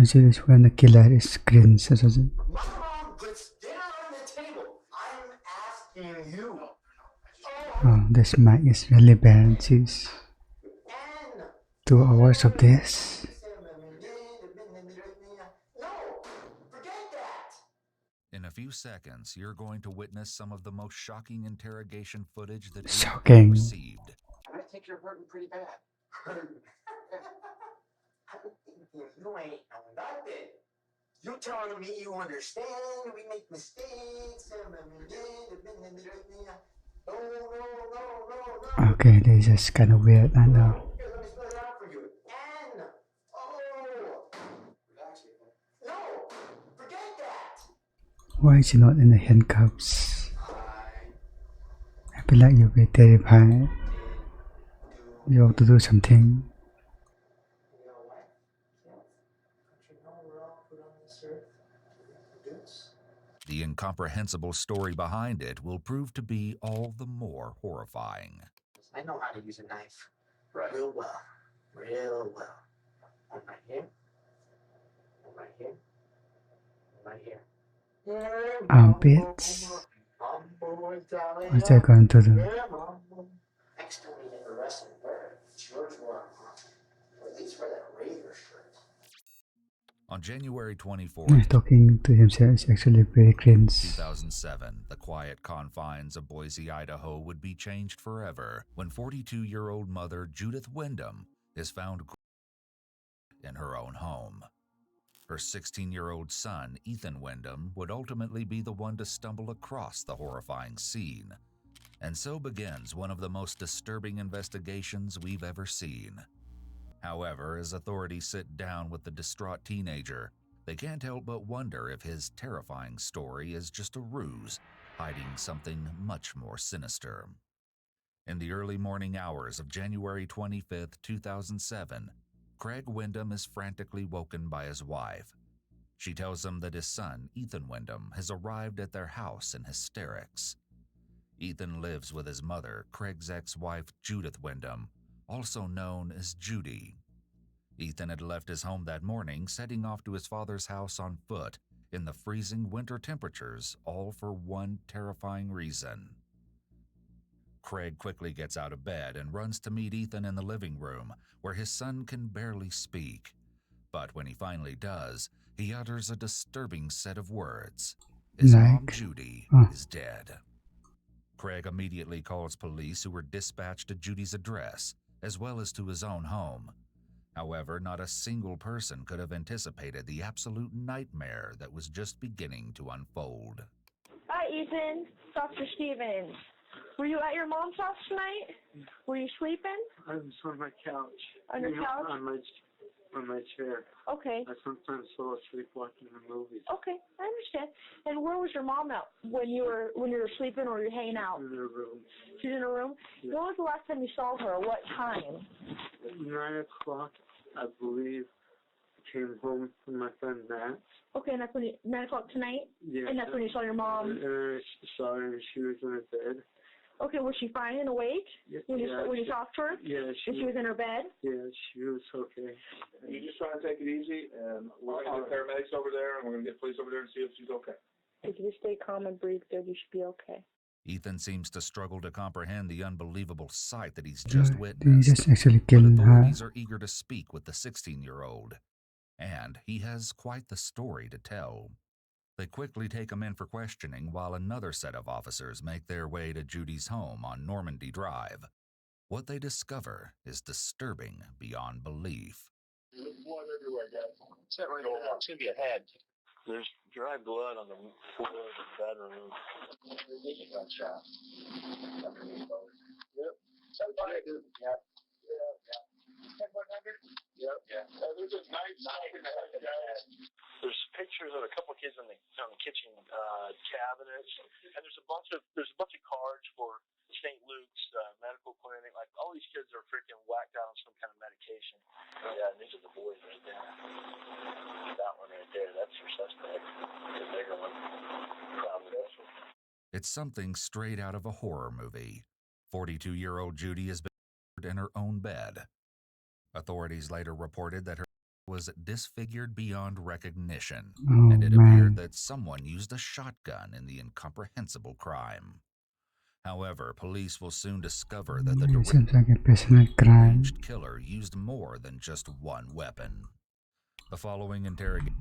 I see this when the killer is Cringe. My mom puts dinner on the table. I'm asking you. Oh, this mic is really bad. Jeez. And 2 hours of this. no, forget that. In a few seconds, you're going to witness some of the most shocking interrogation footage that we've ever Shocking. received. I think you're hurting pretty bad. You ain't know nothing. You telling me you understand? We make mistakes. No. Okay, this is kind of weird. I know. Here, let me spell it out for you. N-O. No, forget that. Why is he not in the handcuffs? I feel like you'll be terrified. You have to do something. You know what? Don't you know we're all put on this earth to do this? The incomprehensible story behind it will prove to be all the more horrifying. I know how to use a knife real well. Real well. One right here. One right here. One right here. Armpits. What's that going to do? Next time you get arrested, it's yours one. At least for that Raider shirt. On January 24th, He's talking to himself is actually very cringe. 2007, the quiet confines of Boise, Idaho would be changed forever when 42-year-old mother Judith Wyndham is found in her own home. Her 16-year-old son, Ethan Wyndham, would ultimately be the one to stumble across the horrifying scene. And so begins one of the most disturbing investigations we've ever seen. However, as authorities sit down with the distraught teenager, they can't help but wonder if his terrifying story is just a ruse, hiding something much more sinister. In the early morning hours of January 25th, 2007, Craig Wyndham is frantically woken by his wife. She tells him that his son, Ethan Wyndham, has arrived at their house in hysterics. Ethan lives with his mother, Craig's ex-wife, Judith Wyndham, also known as Judy. Ethan had left his home that morning, setting off to his father's house on foot in the freezing winter temperatures, all for one terrifying reason. Craig quickly gets out of bed and runs to meet Ethan in the living room, where his son can barely speak. But when he finally does, he utters a disturbing set of words. His mom, Judy, is dead. Craig immediately calls police, who were dispatched to Judy's address, as well as to his own home. However, not a single person could have anticipated the absolute nightmare that was just beginning to unfold. Hi, Ethan. Dr. Stevens. Were you at your mom's house tonight? Were you sleeping? I was on my couch. On your couch? On my chair. Okay. I sometimes fall asleep watching the movies. Okay, I understand. And where was your mom at when you were sleeping or you were hanging out? In her room. She's in her room? Yeah. When was the last time you saw her? What time? At 9 o'clock, I believe. Came home from my friend Matt. Okay, and that's when 9 o'clock tonight? Yeah. And that's when you saw your mom? And I saw her and she was in her bed. Okay, was she fine and awake when you talked to her? Yeah, she was in her bed? Yeah, she was okay. You just try to take it easy, and we're going to get paramedics over there, and we're going to get police over there and see if she's okay. If you stay calm and breathe good, you should be okay. Ethan seems to struggle to comprehend the unbelievable sight that he's just witnessed. He just actually killed but her. authorities are eager to speak with the 16-year-old, and he has quite the story to tell. They quickly take him in for questioning while another set of officers make their way to Judy's home on Normandy Drive. What they discover is disturbing beyond belief. There's blood everywhere, guys. Sit right over. It's going to be a head. There's dry blood on the floor of the bedroom. Gunshot. Yep. Yeah. 100? Yep. Yeah. There's a knife in the head, guys. There's pictures of a couple of kids on the kitchen cabinets, and there's a bunch of cards for St. Luke's medical clinic. Like, all these kids are freaking whacked out on some kind of medication. Yeah, and these are the boys right there. That one right there, that's your suspect. The bigger one. Probably this one. It's something straight out of a horror movie. 42-year-old Judy has been murdered in her own bed. Authorities later reported that her was disfigured beyond recognition, Oh, and it man. appeared that someone used a shotgun in the incomprehensible crime. However, police will soon discover that the Seems like a personal crime. deranged killer used more than just one weapon. The following interrogation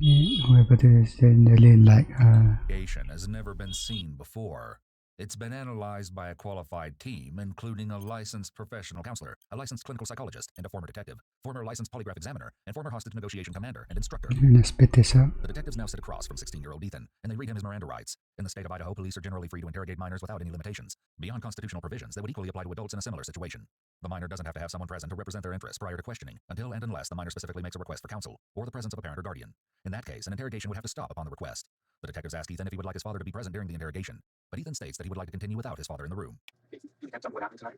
Whoever it is, they really like has never been seen before. It's been analyzed by a qualified team, including a licensed professional counselor, a licensed clinical psychologist, and a former detective, former licensed polygraph examiner, and former hostage negotiation commander and instructor. Let's spit this up. The detectives now sit across from 16-year-old Ethan, and they read him his Miranda rights. In the state of Idaho, police are generally free to interrogate minors without any limitations, beyond constitutional provisions that would equally apply to adults in a similar situation. The minor doesn't have to have someone present to represent their interests prior to questioning, until and unless the minor specifically makes a request for counsel, or the presence of a parent or guardian. In that case, an interrogation would have to stop upon the request. The detectives ask Ethan if he would like his father to be present during the interrogation, but Ethan states that he would like to continue without his father in the room. Can you tell me what happened tonight?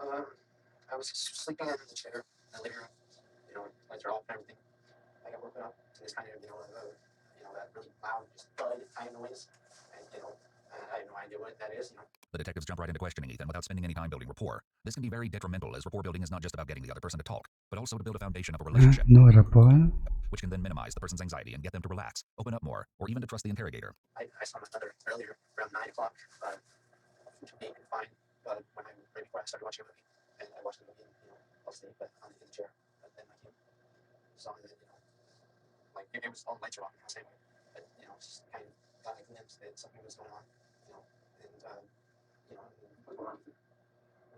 I was sleeping in the chair in the living room. Lights are off and everything. I got woken up to this kind of, that really loud, just thud kind of noise. And, I have no idea what that is. The detectives jump right into questioning Ethan without spending any time building rapport. This can be very detrimental, as rapport building is not just about getting the other person to talk, but also to build a foundation of a relationship, No rapport. which can then minimize the person's anxiety and get them to relax, open up more, or even to trust the interrogator. I saw my mother earlier, around 9 o'clock, being fine, but right before I started watching a movie, and I watched the movie, fell asleep, but in the chair, but then I saw that, it was all the lights are off in the same way, but, just kind of got a glimpse that something was going on, and, the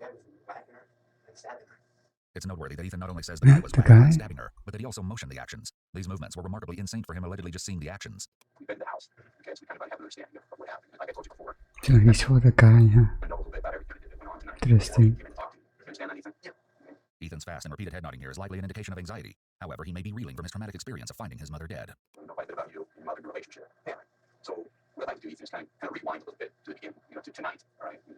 guy was whacking her and stabbing her. It's noteworthy that Ethan not only says the guy was whacking her and stabbing her, but that he also motioned the actions. These movements were remarkably insane for him allegedly just seeing the actions. We've been to the house, okay, so we kind of have an understanding of what happened. Like I told you before, So he saw the guy, huh? I know a little bit about everything that went on tonight. Interesting. You understand that, Ethan? Yeah. Ethan's fast and repeated head nodding here is likely an indication of anxiety. However, he may be reeling from his traumatic experience of finding his mother dead. We know quite a bit about you and your mother, your relationship. Yeah. So what I'd like to do, Ethan, is kind of rewind a little bit to the beginning, to tonight, all right? When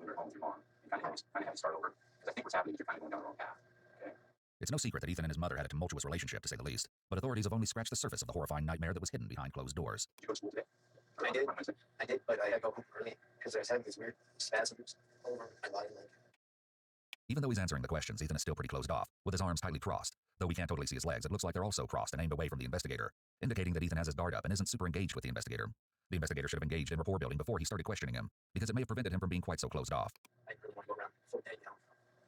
we were home with your mom, and kind of have you start over. Because I think what's happening is you're kind of going down the wrong path. Okay? It's no secret that Ethan and his mother had a tumultuous relationship, to say the least, but authorities have only scratched the surface of the horrifying nightmare that was hidden behind closed doors. Did you go to school today? I did, but I go home early because I was having these weird spasms all over my body. Even though he's answering the questions, Ethan is still pretty closed off, with his arms tightly crossed. Though we can't totally see his legs, it looks like they're also crossed and aimed away from the investigator, indicating that Ethan has his guard up and isn't super engaged with the investigator. The investigator should have engaged in rapport building before he started questioning him, because it may have prevented him from being quite so closed off. I really want to go around full day,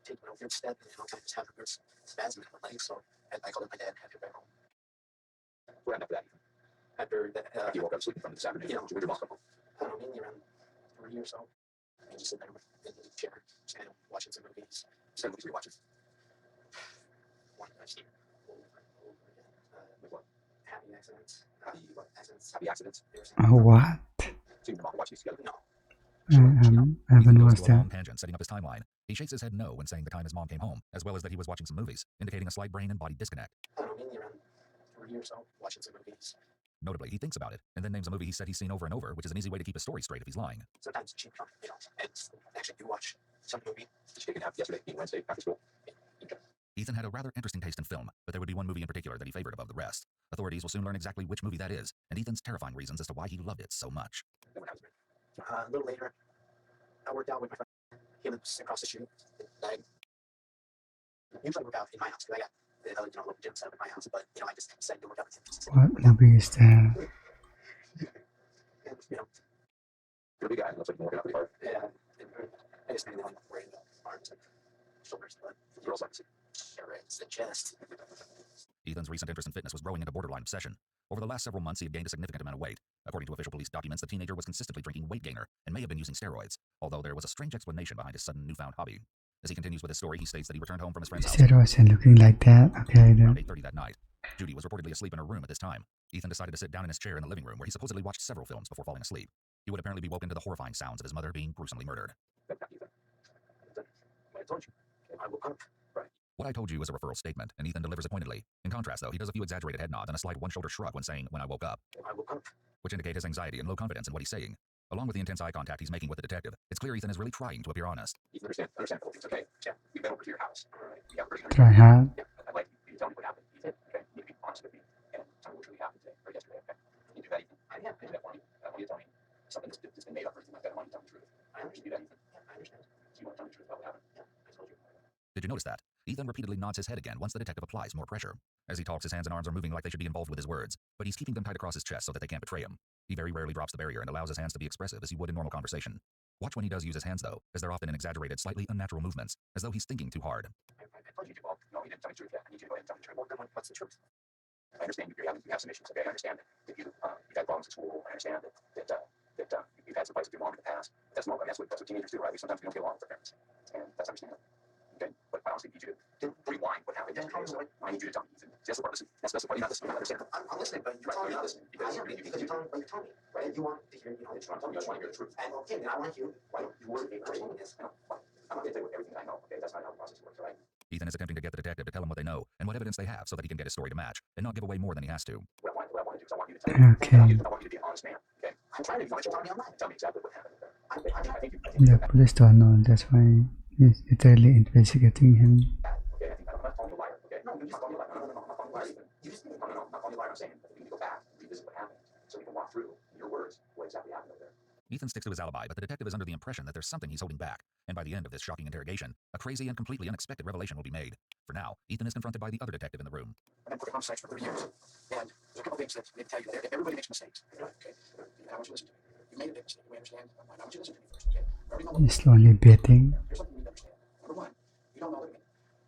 take a weird step, and kind of just have a weird spasm in my legs, so I called up my dad and had to go back home. What happened after that? After that, After you woke up sleeping from this afternoon, did you with your mom? I don't know, maybe around 3 or so. I just sitting there in the chair, just kind of watching some movies. What movies were you watching? One I've seen over and over again. Like what? Happy Accidents. Accidents. Happy Accidents. What? So you and your mom watch these together? No. I haven't Ethan goes watched to a long that. tangent, setting up his timeline. He shakes his head no when saying the time his mom came home, as well as that he was watching some movies, indicating a slight brain and body disconnect. I don't know, maybe around 3 or so, watching some movies. Notably, he thinks about it, and then names a movie he said he's seen over and over, which is an easy way to keep his story straight if he's lying. Sometimes cheap, and actually do watch some movie. Did you take a nap yesterday, being Wednesday, after school? Ethan had a rather interesting taste in film, but there would be one movie in particular that he favored above the rest. Authorities will soon learn exactly which movie that is, and Ethan's terrifying reasons as to why he loved it so much. Then what happens, man? A little later, I worked out with my friend. He lives across the street. I usually work out in my house because I got a little gym set up in my house, but I just decided to work out with him. What movie is that? And, You're a big guy. Looks like you're working out pretty hard. yeah, I just mainly like wearing the arms and shoulders, but The girls like to see. it's the chest. Ethan's recent interest in fitness was growing into borderline obsession. Over the last several months, he had gained a significant amount of weight. According to official police documents, the teenager was consistently drinking weight gainer and may have been using steroids, although there was a strange explanation behind his sudden newfound hobby. As he continues with his story, he states that he returned home from his friend's house Steroids and looking like that. Okay, around then. 8:30 that night. Judy was reportedly asleep in her room at this time. Ethan decided to sit down in his chair in the living room, where he supposedly watched several films before falling asleep. He would apparently be woken to the horrifying sounds of his mother being gruesomely murdered. Then, Ethan. Then, I told you. I woke up. What I told you is a referral statement, and Ethan delivers it pointedly. In contrast, though, he does a few exaggerated head nods and a slight one-shoulder shrug when saying, "When I woke up," I woke up. which indicate his anxiety and low confidence in what he's saying. Along with the intense eye contact he's making with the detective, it's clear Ethan is really trying to appear honest. Ethan, understand a couple things, okay? Yeah. We've been over to your house. All right. We have a person. Try hard. Yeah. I'd like you to tell me what happened, Ethan. Okay? You need to be honest with me and tell me what really happened today or yesterday, okay? Can you do that, Ethan? Yeah. Can you do that for me? I want you to tell me something that's been made up or anything like that. I want you to tell me the truth. I Can you do that, Ethan? Yeah, I understand. Do you want to tell me the truth about what happened? Yeah, I told you. Did you notice that? Ethan repeatedly nods his head again once the detective applies more pressure. As he talks, his hands and arms are moving like they should be involved with his words, but he's keeping them tight across his chest so that they can't betray him. He very rarely drops the barrier and allows his hands to be expressive as he would in normal conversation. Watch when he does use his hands, though, as they're often in exaggerated, slightly unnatural movements, as though he's thinking too hard. I told you, well, no, you didn't tell me the truth yet. I need you to go ahead and tell me the truth. Well, then what's the truth? I understand you have some issues, okay? I understand that you've had problems at school. I understand that you've had some fights with your mom in the past. That's normal. I mean, that's what teenagers do, right? Sometimes we don't get along with their parents. And that's understandable. Okay? But I honestly need you to rewind what happened yesterday. So I need you to tell me. That's the part. Listen. That's the part. You're not listening. You're not understanding. I'm listening, but you're not listening. Because you're telling me what you're telling me, right? You want to hear, that you're not telling me. You just want to hear the truth. And okay, then I want to hear why you were explaining this. I'm not going to tell you everything I know, okay? That's not how the process works, right? Ethan is attempting to get the detective to tell him what they know and what evidence they have so that he can get his story to match and not give away more than he has to. What I want to do is I want you to tell me. Okay. I want you to be an honest man, okay? I'm trying to be honest. Tell me exactly what happened. I think The police don't know, that's why he's literally investigating him. okay, I'm not calling you a liar, okay? No, you're not calling you a liar. No, I'm not calling you a liar. I'm not calling you a liar. I'm saying that we need to go back, revisit what happened, so we can walk through, in your words, what exactly happened over there. Ethan sticks to his alibi, but the detective is under the impression that there's something he's holding back. And by the end of this shocking interrogation, a crazy and completely unexpected revelation will be made. For now, Ethan is confronted by the other detective in the room. I've been working on sites for 30 years, and there's a couple things that I need to tell you. Everybody makes mistakes, okay? I want you to listen to me. You made a big mistake. We understand. I want you to listen to me first, okay? He's slowly betting. Here's something you need to understand. Number one, you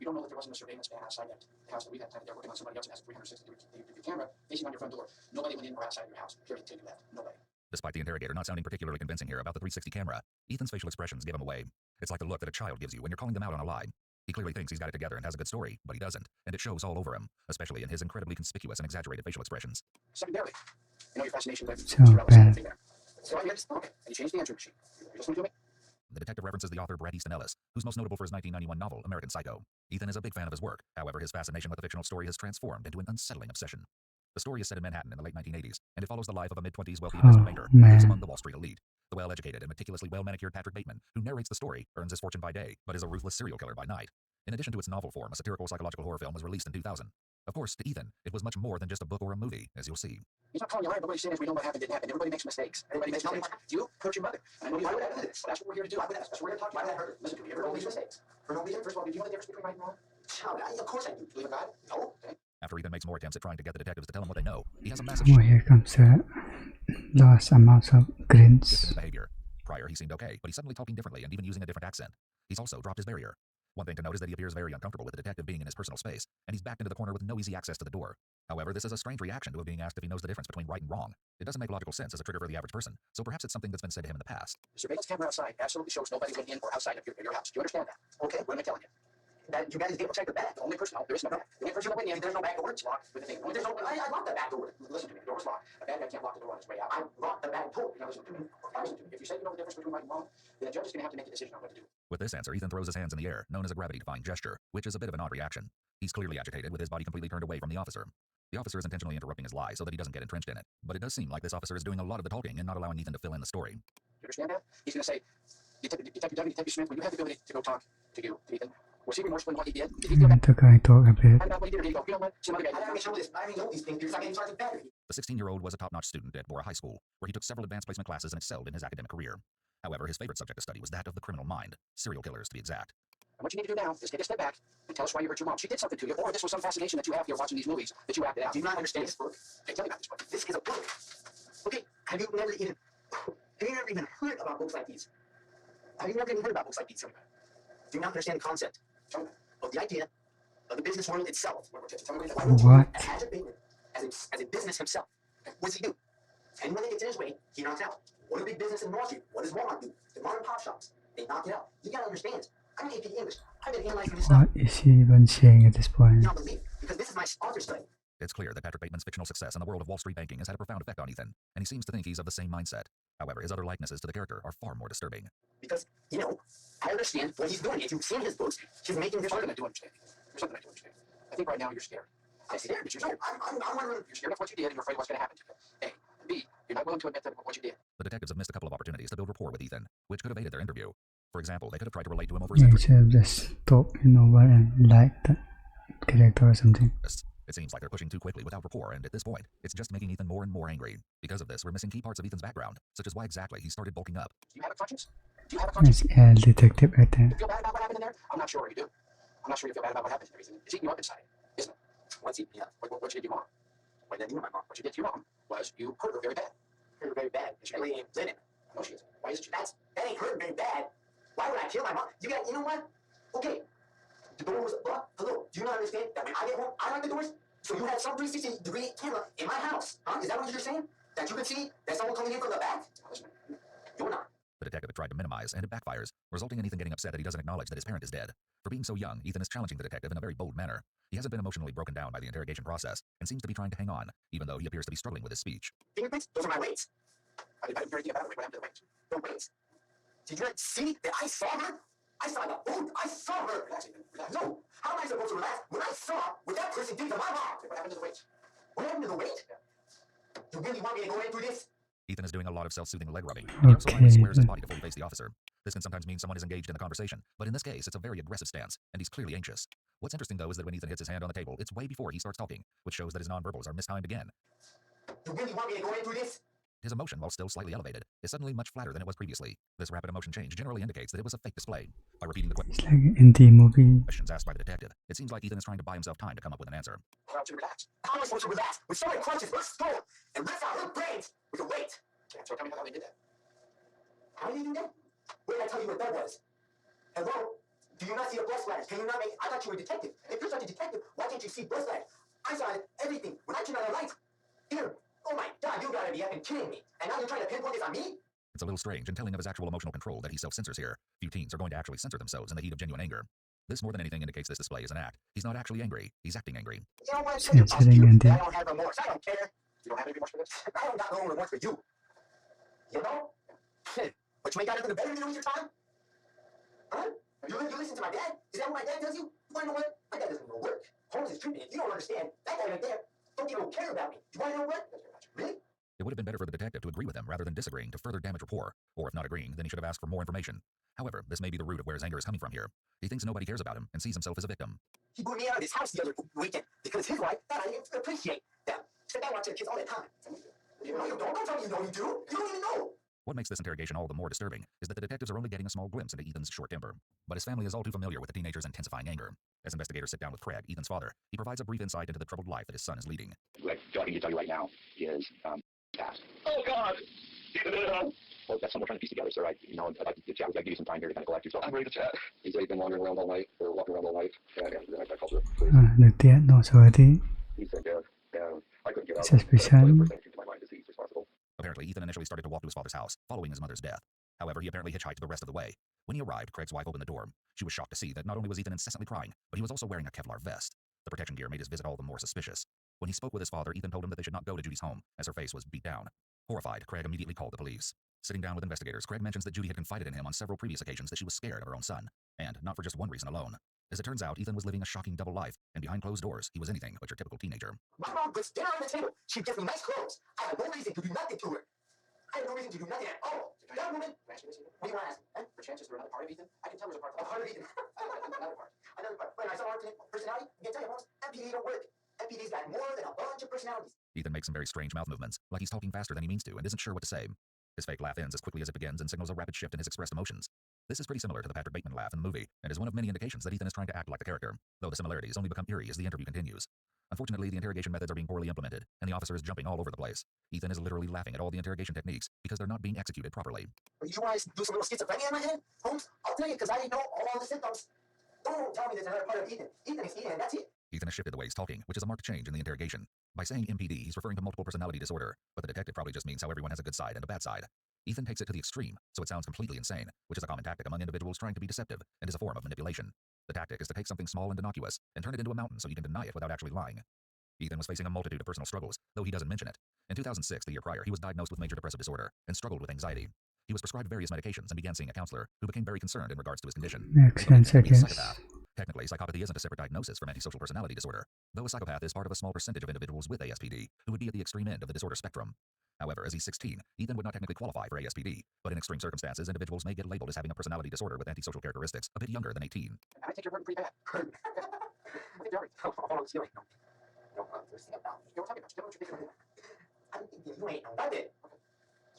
don't know that there wasn't a surveillance van outside that house that we had time. They're working on somebody else that has a 360-degree camera facing on your front door. Nobody went in or outside your house, period, till you left. Nobody. Despite the interrogator not sounding particularly convincing here about the 360 camera, Ethan's facial expressions give him away. It's like the look that a child gives you when you're calling them out on a lie. He clearly thinks he's got it together and has a good story, but he doesn't, and it shows all over him, especially in his incredibly conspicuous and exaggerated facial expressions. Secondarily, your fascination with So bad. there. So I guess, okay, and you changed the answering machine. You listening to me? The detective references the author Bret Easton Ellis, who's most notable for his 1991 novel, American Psycho. Ethan is a big fan of his work. However, his fascination with the fictional story has transformed into an unsettling obsession. The story is set in Manhattan in the late 1980s, and it follows the life of a mid-20s wealthy investment banker who lives among the Wall Street elite. The well-educated and meticulously well-manicured Patrick Bateman, who narrates the story, earns his fortune by day, but is a ruthless serial killer by night. In addition to its novel form, a satirical psychological horror film was released in 2000. Of course, to Ethan, it was much more than just a book or a movie, as you'll see. He's not calling you a liar, but what he's saying is we know what happened didn't happen. Everybody makes mistakes. Everybody makes mistakes. You hurt your mother. And I know you would have this. That's what we're here to do. That's what we're here to talk about. Listen to me. You ever know these mistakes? For no reason? First of all, do you know the difference between right and wrong? Of course I do. Do you believe in God? No. Okay. After Ethan makes more attempts at trying to get the detectives to tell him what they know, he has a massive Oh, here comes a large amount of shift in cringe. his behavior. Prior, he seemed okay, but he's suddenly talking differently and even using a different accent. He's also dropped his barrier. One thing to note is that he appears very uncomfortable with the detective being in his personal space, and he's backed into the corner with no easy access to the door. However, this is a strange reaction to him being asked if he knows the difference between right and wrong. It doesn't make logical sense as a trigger for the average person, so perhaps it's something that's been said to him in the past. The surveillance camera outside absolutely shows nobody went in or outside of your house. Do you understand that? Okay, what am I telling you? That you guys didn't check the back. The only person, no, there is no back. The only person that went in, there's no back door. It's locked with the thing. There's no, I locked the back door. Listen to me, the door was locked. A bad guy can't lock the door on his way out. I locked the back door. Now listen to me. Listen to me. If you say you know the difference between right and wrong, then the judge is going to have to make a decision on what to do. With this answer, Ethan throws his hands in the air, known as a gravity-defying gesture, which is a bit of an odd reaction. He's clearly agitated, with his body completely turned away from the officer. The officer is intentionally interrupting his lie so that he doesn't get entrenched in it, but it does seem like this officer is doing a lot of the talking and not allowing Ethan to fill in the story. You understand that? He's going to say, Detective Smith, when you have the ability to go talk to you, Ethan, was he remorseful in what he did? Did he feel bad The guy talk a bit. about what he did? Or did he go, you know what? Some other guy. I know these things because I get charged with battery. The 16-year-old was a top-notch student at Bora High School, where he took several advanced placement classes and excelled in his academic career. However, his favorite subject to study was that of the criminal mind, serial killers to be exact. And what you need to do now is take a step back and tell us why you hurt your mom. She did something to you, or this was some fascination that you have here watching these movies that you acted out. Do you not understand this book? Okay, tell me about this book. This is a book. Okay, have you never even heard about books like these? Have you never even heard about books like these? Do you not understand the concept of the idea of the business world itself? What? As a business himself, what does he do? And when it gets in his way, he knocks out. What do big business in Wall Street? What does Walmart do? The mom and pop shops, they knock it out. You gotta understand. I'm an AP English. I've been analyzing this stuff. What is he even saying at this point? You don't believe, because this is my author study. It's clear that Patrick Bateman's fictional success in the world of Wall Street banking has had a profound effect on Ethan, and he seems to think he's of the same mindset. However, his other likenesses to the character are far more disturbing. Because, I understand what he's doing. If you've seen his books, he's making this argument. I do understand. There's something I do understand. I think right now you're scared. I'm scared, but you're scared. I'm wondering, you're scared of what you did and you're afraid of what's going to happen to you. A. B. You're not willing to admit that what you did. The detectives have missed a couple of opportunities to build rapport with Ethan, which could have aided their interview. For example, they could have tried to relate to him over his Yeah, he interests. should have just talked over and liked that character or something. It seems like they're pushing too quickly without rapport, and at this point, it's just making Ethan more and more angry. Because of this, we're missing key parts of Ethan's background, such as why exactly he started bulking up. Do you have a conscience? Do you have a conscience? It's a detective right there. You feel bad about what happened in there? I'm not sure you do. I'm not sure you feel bad about what happened and everything. It's eating you up inside, isn't it? What's eating you up? What you did to your mom? What did you and my mom? What you did to your mom was you hurt her very bad. Hurt her very bad. She really ain't living. No, she isn't. Why isn't she? That ain't hurt very bad. Why would I kill my mom? You know what? Okay. The door was locked. Hello. Do you not understand that when I get home, I lock the doors? So you have some 360-degree camera in my house, huh? Is that what you're saying? That you can see that someone coming in from the back? Listen, you're not. The detective tried to minimize, and it backfires, resulting in Ethan getting upset that he doesn't acknowledge that his parent is dead. For being so young, Ethan is challenging the detective in a very bold manner. He hasn't been emotionally broken down by the interrogation process, and seems to be trying to hang on, even though he appears to be struggling with his speech. Fingerprints? Those are my weights. I didn't hear anything about it. What happened to the weights? The weights? Did you not see that I saw her? I saw the food. I saw her. Relax, Ethan. Relax. No. How am I supposed to relax when I saw what that person did to my mom? What happened to the weights? What happened to the weight? You really want me to go into this? Ethan is doing a lot of self-soothing leg rubbing. He also always squares his body before he faces the officer. This can sometimes mean someone is engaged in the conversation, but in this case, it's a very aggressive stance, and he's clearly anxious. What's interesting, though, is that when Ethan hits his hand on the table, it's way before he starts talking, which shows that his nonverbals are mistimed again. You really want me to go into this? His emotion, while still slightly elevated, is suddenly much flatter than it was previously. This rapid emotion change generally indicates that it was a fake display. By repeating the It's like an indie movie. questions asked by the detective, it seems like Ethan is trying to buy himself time to come up with an answer. How to relax? How am I supposed to relax when someone crunches her skull and rips out her brains with a weight? So tell me how they did that. How did you do that? Where did I tell you what that was? Hello? Do you not see the blood splatters? Can you not make... I thought you were a detective. If you're such a detective, why can't you see blood splatters? I saw everything. When I turned on the lights, here. Oh my God, you gotta be effing kidding me. And now you're trying to pinpoint this on me? It's a little strange and telling of his actual emotional control that he self-censors here. Few teens are going to actually censor themselves in the heat of genuine anger. This more than anything indicates this display is an act. He's not actually angry. He's acting angry. You know what? Censoring and I don't have remorse. I don't care. You don't have any remorse for this? I don't got no remorse for you. You know? But you ain't got nothing better to do with your time? Huh? You listen to my dad? Is that what my dad does you? You wanna know what? My dad doesn't even work. Holmes is treating me. You don't understand. That guy right there don't even care about me. You wanna know what? Really? It would have been better for the detective to agree with him rather than disagreeing to further damage rapport. Or if not agreeing, then he should have asked for more information. However, this may be the root of where his anger is coming from here. He thinks nobody cares about him and sees himself as a victim. He booted me out of his house the other weekend because his wife thought I didn't appreciate them. Said I watch their kids all the time. You know you don't. Don't tell me you know you do. You don't even know. What makes this interrogation all the more disturbing is that the detectives are only getting a small glimpse into Ethan's short temper. But his family is all too familiar with the teenager's intensifying anger. As investigators sit down with Craig, Ethan's father, he provides a brief insight into the troubled life that his son is leading. Like, all I can tell you right now is past. Oh, God! Well, that's something we're trying to piece together, sir. I'd like to chat with you. I'd give you some time here to kind of collect yourself. I'm ready to chat. He said he's been wandering around all night, or walking around all night. I called her. Được tiện nó rồi đi. He said, I couldn't get out. Suspicion. The first thing came to my mind is he's responsible. Apparently, Ethan initially started to walk to his father's house, following his mother's death. However, he apparently hitchhiked the rest of the way. When he arrived, Craig's wife opened the door. She was shocked to see that not only was Ethan incessantly crying, but he was also wearing a Kevlar vest. The protection gear made his visit all the more suspicious. When he spoke with his father, Ethan told him that they should not go to Judy's home, as her face was beat down. Horrified, Craig immediately called the police. Sitting down with investigators, Craig mentions that Judy had confided in him on several previous occasions that she was scared of her own son, and not for just one reason alone. As it turns out, Ethan was living a shocking double life, and behind closed doors, he was anything but your typical teenager. My mom puts dinner on the table. She gives me nice clothes. I have no reason to do nothing to her. I have no reason to do nothing at all. That woman. What do you want to ask me? Huh? Perchance, is there another part of Ethan? I can tell there's a part of Ethan. Another part. Another part. When I saw alternate personality, I can tell you, Holmes, MPD don't work. MPD's got more than a bunch of personalities. Ethan makes some very strange mouth movements, like he's talking faster than he means to and isn't sure what to say. His fake laugh ends as quickly as it begins and signals a rapid shift in his expressed emotions. This is pretty similar to the Patrick Bateman laugh in the movie, and is one of many indications that Ethan is trying to act like the character, though the similarities only become eerie as the interview continues. Unfortunately, the interrogation methods are being poorly implemented, and the officer is jumping all over the place. Ethan is literally laughing at all the interrogation techniques because they're not being executed properly. You want to do some little schizophrenia in my head, Holmes? I'll tell you, because I know all the symptoms. Don't tell me there's another part of Ethan. Ethan is Ethan, and that's it. Ethan has shifted the way he's talking, which is a marked change in the interrogation. By saying MPD, he's referring to multiple personality disorder, but the detective probably just means how everyone has a good side and a bad side. Ethan takes it to the extreme, so it sounds completely insane, which is a common tactic among individuals trying to be deceptive, and is a form of manipulation. The tactic is to take something small and innocuous, and turn it into a mountain so you can deny it without actually lying. Ethan was facing a multitude of personal struggles, though he doesn't mention it. In 2006, the year prior, he was diagnosed with major depressive disorder, and struggled with anxiety. He was prescribed various medications and began seeing a counselor, who became very concerned in regards to his condition. Makes sense, I guess. Technically, psychopathy isn't a separate diagnosis from antisocial personality disorder, though a psychopath is part of a small percentage of individuals with ASPD, who would be at the extreme end of the disorder spectrum. However, as he's 16, Ethan would not technically qualify for ASPD, but in extreme circumstances, individuals may get labeled as having a personality disorder with antisocial characteristics a bit younger than 18. I think you're hurting pretty bad. I think you're hurting. Hold on, let's do it. No, let's see. No, you're talking about. You know what you're thinking. I don't think you ain't no nothing.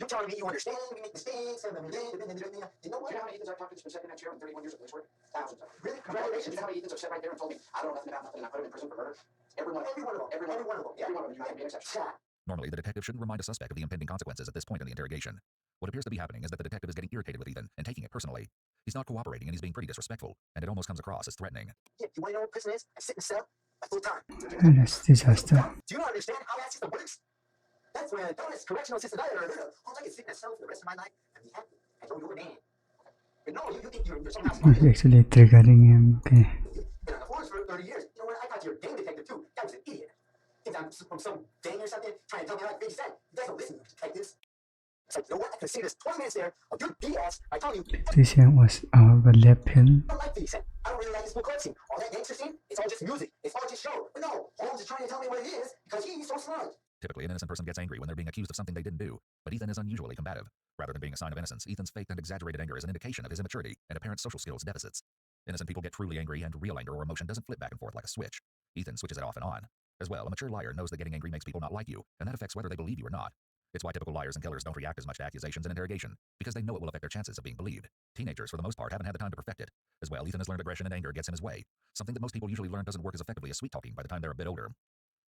You're telling me you understand, we make mistakes, and you know what? You know how many Ethans I've talked to that's been sitting in that chair in 31 years of police work? Thousands of them. Really? Congratulations. You know how many Ethans have sat right there and told me, I don't know nothing about nothing, and I put them in prison for murder? Every one of them. Every one of them. You can't be an exception. Normally, the detective shouldn't remind a suspect of the impending consequences at this point in the interrogation. What appears to be happening is that the detective is getting irritated with Ethan and taking it personally. He's not cooperating and he's being pretty disrespectful, and it almost comes across as threatening. Yeah, you want to know what prison is? I sit in a cell full time. That's disaster. Do you not understand how that system works? That's when the dumbest correctional system I ever heard of. All I can sit in a cell for the rest of my life and be happy. I know your name. But no, you think you're somehow smart. It's actually triggering him. Okay. Been on the force for 30 years. You know what? I talked to your game detective too. That was an idiot. Thinks I'm from some gang or something, trying to tell me like 50 cents. You guys don't listen to detectives. It's like, you know what? I could see this 20 minutes there of your BS. I tell you, 50 Cent was overlap him. I don't like 50 Cent. I don't really like this book club scene. All that gangster scene, it's all just music. It's all just show. But no, Holmes is trying to tell me what it is because he's so smart. Typically, an innocent person gets angry when they're being accused of something they didn't do, but Ethan is unusually combative. Rather than being a sign of innocence, Ethan's faked and exaggerated anger is an indication of his immaturity and apparent social skills deficits. Innocent people get truly angry, and real anger or emotion doesn't flip back and forth like a switch. Ethan switches it off and on. As well, a mature liar knows that getting angry makes people not like you, and that affects whether they believe you or not. It's why typical liars and killers don't react as much to accusations in interrogation, because they know it will affect their chances of being believed. Teenagers, for the most part, haven't had the time to perfect it. As well, Ethan has learned aggression and anger gets in his way, something that most people usually learn doesn't work as effectively as sweet-talking by the time they're a bit older.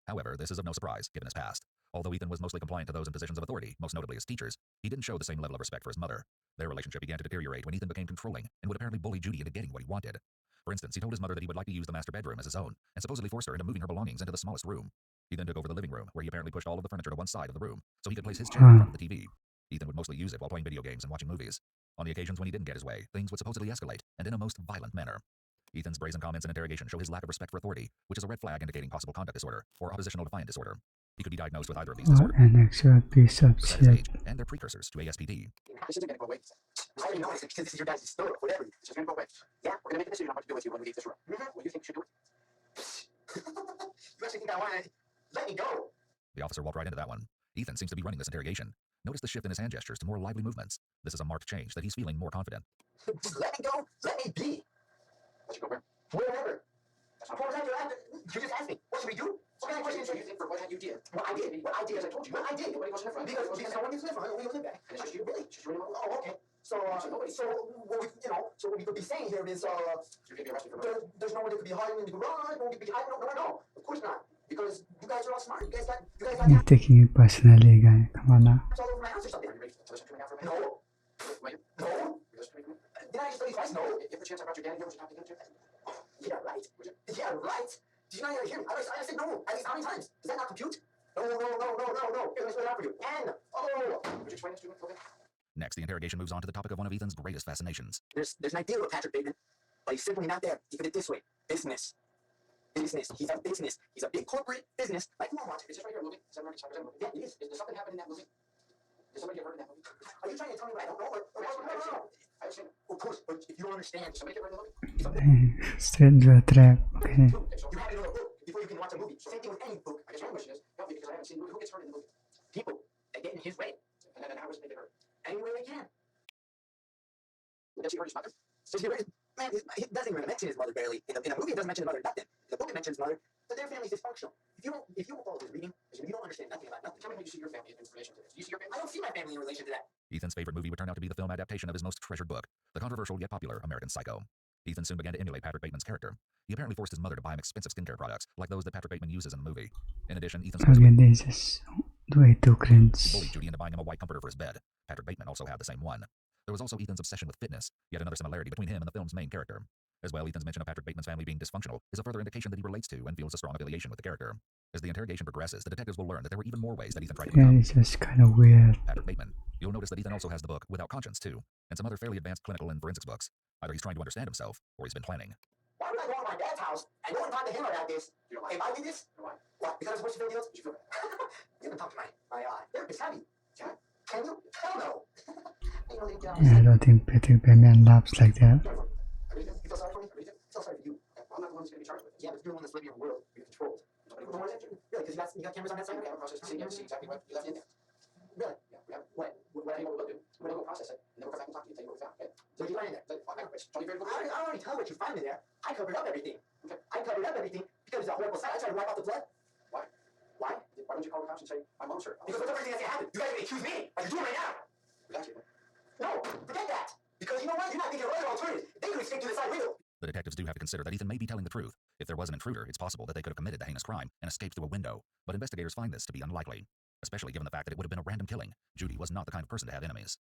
However, this is of no surprise, given his past. Although Ethan was mostly compliant to those in positions of authority, most notably his teachers, he didn't show the same level of respect for his mother. Their relationship began to deteriorate when Ethan became controlling and would apparently bully Judy into getting what he wanted. For instance, he told his mother that he would like to use the master bedroom as his own, and supposedly forced her into moving her belongings into the smallest room. He then took over the living room, where he apparently pushed all of the furniture to one side of the room, so he could place his chair in front of the TV. Ethan would mostly use it while playing video games and watching movies. On the occasions when he didn't get his way, things would supposedly escalate, and in a most violent manner. Ethan's brazen comments in interrogation show his lack of respect for authority, which is a red flag indicating possible conduct disorder, or oppositional defiant disorder. He could be diagnosed with either of these What disorders, an actual piece of besides shit. age, and their precursors to ASPD. This isn't going to go away. I already know this because this is your guys' store, whatever. It's just going to go away. Yeah, we're going to make a decision on what to do with you when we leave this room. What do you think we should do? You actually think I want to let me go? The officer walked right into that one. Ethan seems to be running this interrogation. Notice the shift in his hand gestures to more lively movements. This is a marked change that he's feeling more confident. Just let me go. Let me be. Let you go where? Wherever. That's not What was after? You just asked me. What should we do? What kind of question is So it? you think for what you did? What I did. What I did. As I told you. What I did. Nobody goes in the front. Because no one gets in the front. We live back. And it's just you. Really? It's just you. Oh, okay. So what we, so what we could be saying here is, You're going to be arrested for murder. there's no one that could be hiding in the garage. No one could be hiding. No. Of course not. Because you guys are all smart. You guys got He's taking it personally, guy. Come on now. all over my house or something. Are you ready to listen to me now for a minute? No. Wait. No. You listen to me for a minute? Did I just tell you twice? No. If the chance I brought your dad here, would you not be going to? Yeah, right. Yeah, right. Did you not even hear me? I said no. At least how many times? Does that not compute? No. Here, let me spell it out for you. N. Oh. Would you explain this to me? Okay. Next, the interrogation moves on to the topic of one of Ethan's greatest fascinations. There's an idea with Patrick Bateman, but he's simply not there. He put it this way. Business. He's a business. He's a big corporate business. Like Walmart. Is this right here a movie? Is that right? Is that a movie? Yeah, it is. Is there something happen in that movie? Did somebody get hurt in that movie? Are you trying to tell me what I don't know? No. I've seen it. Of course, but if you don't understand, Did somebody get hurt in the movie? Straight to a trap. Okay. Okay, so you have to know a book before you can watch a movie. Same thing with any book. I guess my question is, help me because I haven't seen who gets hurt in the movie. People that get in his way And then how does they get hurt? any way they can. Does he hurt his mother? So man, he doesn't even mention his mother barely. In the movie, it doesn't mention his mother nothing. In the book, it mentions his mother. But their family's dysfunctional. If you don't follow his reading, you don't understand nothing about nothing. Tell me how you see your family in relation to this. Do you see your family? I don't see my family in relation to that. Ethan's favorite movie would turn out to be the film adaptation of his most treasured book, the controversial yet popular American Psycho. Ethan soon began to emulate Patrick Bateman's character. He apparently forced his mother to buy him expensive skincare products, like those that Patrick Bateman uses in the movie. In addition, Ethan Again, this is way too cringe. bullied Judy into buying him a white comforter for his bed. Patrick Bateman also had the same one. There was also Ethan's obsession with fitness, yet another similarity between him and the film's main character. As well, Ethan's mention of Patrick Bateman's family being dysfunctional is a further indication that he relates to and feels a strong affiliation with the character. As the interrogation progresses, the detectives will learn that there were even more ways that Ethan tried to Yeah, become it's just kind of weird. Patrick Bateman. You'll notice that Ethan also has the book Without Conscience, too, and some other fairly advanced clinical and forensics books. Either he's trying to understand himself, or he's been planning. Why would I go to my dad's house and no one talk to him about this? If I did this, Why? what? Because I was watching videos? You feel you can talk to my therapist, have you? Can you? Hell no. You know, they get on Yeah, I don't think Patrick Bateman laughs like that. I really do. You feel sorry for me? I feel sorry for you. I'm not the one who's going to be charged with it. Yeah, but you're the one that's living in a world you're controlled. Nobody Really? knows. Because you got cameras on that side? We have a process to see exactly what you left in there. Really? Yeah, we have. What? What I think what we'll do, we'll go process it, and then we'll come back and talk to you, tell you what we found, okay? So you find in there? I'm not rich. Tell me very good. I already tell what you find in there. I covered up everything. Okay. I covered up everything because it's a horrible sight. I tried to wipe out the blood. Why? Why? Why don't you call the cops and say, my mom's hurt? Because what's everything that's gonna happen? You guys are gonna accuse me like you're doing right now. No, forget that. Because you know what? You're not thinking of other alternatives. They could escape through the side window. The detectives do have to consider that Ethan may be telling the truth. If there was an intruder, it's possible that they could have committed the heinous crime and escaped through a window. But investigators find this to be unlikely, especially given the fact that it would have been a random killing. Judy was not the kind of person to have enemies.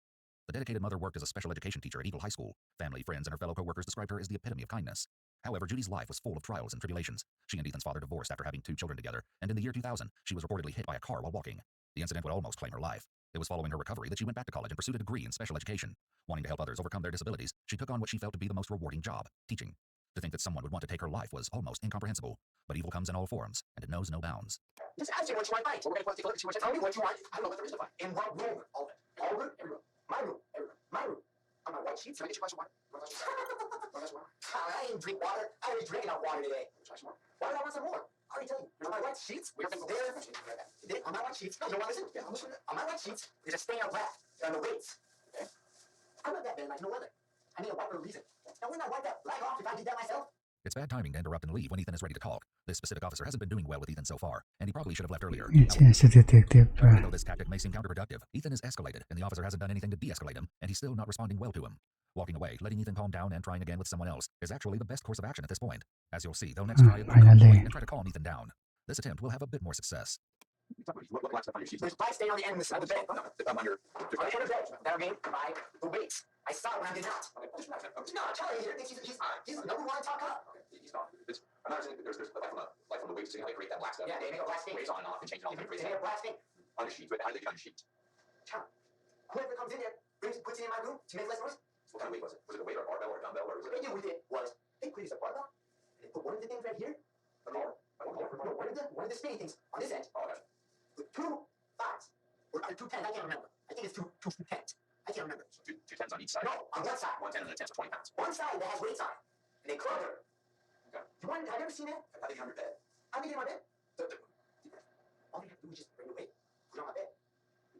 The dedicated mother worked as a special education teacher at Eagle High School. Family, friends, and her fellow co-workers described her as the epitome of kindness. However, Judy's life was full of trials and tribulations. She and Ethan's father divorced after having 2 children together, and in the year 2000, she was reportedly hit by a car while walking. The incident would almost claim her life. It was following her recovery that she went back to college and pursued a degree in special education. Wanting to help others overcome their disabilities, she took on what she felt to be the most rewarding job, teaching. To think that someone would want to take her life was almost incomprehensible. But evil comes in all forms, and it knows no bounds. Just ask you what you want to find. So we're going to take a look and see what you tell me what you want. I don't know what there is to find. In what room? All of it. All room? Every room. My room. Every room. My room. On my white sheets. Can I get you a glass of water? I didn't drink water. I already drank enough water today. Why do I want some more? I already tell you. On my white sheets, we're there. On my white sheets. No, you don't want to listen? Yeah, I'm listening. On my white sheets, there's a stain of black on the weights. Okay. I love that bed like no other. I need a wipe for a reason. Now, wouldn't I wipe that black off if I did that myself? It's bad timing to interrupt and leave when Ethan is ready to talk. This specific officer hasn't been doing well with Ethan so far, and he probably should have left earlier. It's a detective. Though this tactic may seem counterproductive, Ethan is escalated, and the officer hasn't done anything to de-escalate him, and he's still not responding well to him. Walking away, letting Ethan calm down and trying again with someone else is actually the best course of action at this point. As you'll see, they'll next try it finally. and try to calm Ethan down. This attempt will have a bit more success. What black stuff on your sheets? There's black stain on the end of the bed. No, I'm on the end of the bed. That are made by the weights. I saw it when I did not. No, I'm telling you, he's the number one talk up. He's not. I'm not saying there's like from the weights, they create that black stuff. Yeah, they make a black stain. Weights on and off and change it all. They make a black stain On your sheets. How do they get on your sheets? Whoever comes in there, puts it in my room to make less noise. What kind of weight was it? Was it a weight or a barbell or a dumbbell or was it? What they did with it was they put it as a barbell. They put one of the things right here. A car. One of the spinny things on this end. Oh, okay. With 2 5s or 2 10s. I can't remember. I think it's 2 10s. I can't remember. So 2 10s on each side? No, on one side. 1 10 and a 10, so 20 pounds. One side that has weights on it, and they club her. Okay. Have you ever seen that? How they get on your bed? How they get on my bed? All they have to do is just bring the weight, put it on my bed.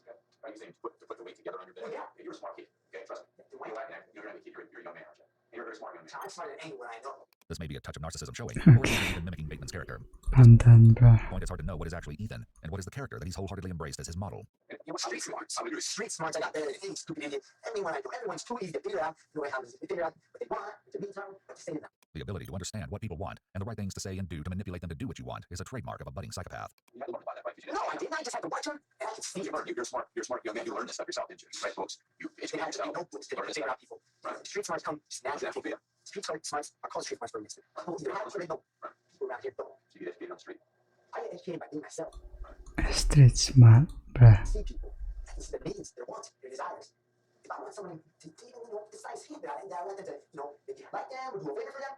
Okay. Are you saying to put the weight together on your bed? Oh, yeah. You're a smart kid. Okay, trust me. You're a kid. You're a young man, aren't you? You're a very smart young man. I'm smarter than anyone I know. This may be a touch of narcissism showing, or even mimicking Bateman's character. I'm done, bruh. The point is hard to know what is actually Ethan, and what is the character that he's wholeheartedly embraced as his model. Street smarts. Street smarts. I got better than any stupid idiot. Anyone I know. Everyone's too easy to figure out. You know what happens? They figure out what they want, what they mean, what to say to them. The ability to understand what people want and the right things to say and do to manipulate them to do what you want is a trademark of a budding psychopath. You had to learn about that, right? No, I didn't. I just had to watch them, and I could see it. You're smart. You're smart young man. You learn this stuff yourself, didn't you? You write books. You educate yourself. Notebooks to figure out people. Right. Street smarts come just naturally. Street smarts are called street smarts for a reason. People around here don't. So you get educated on the street. I get educated by being myself. Street smart, bruh. See people. It's their needs, their wants, their desires. If I want someone to even decide him that I want them to, maybe like them or do a favor for them,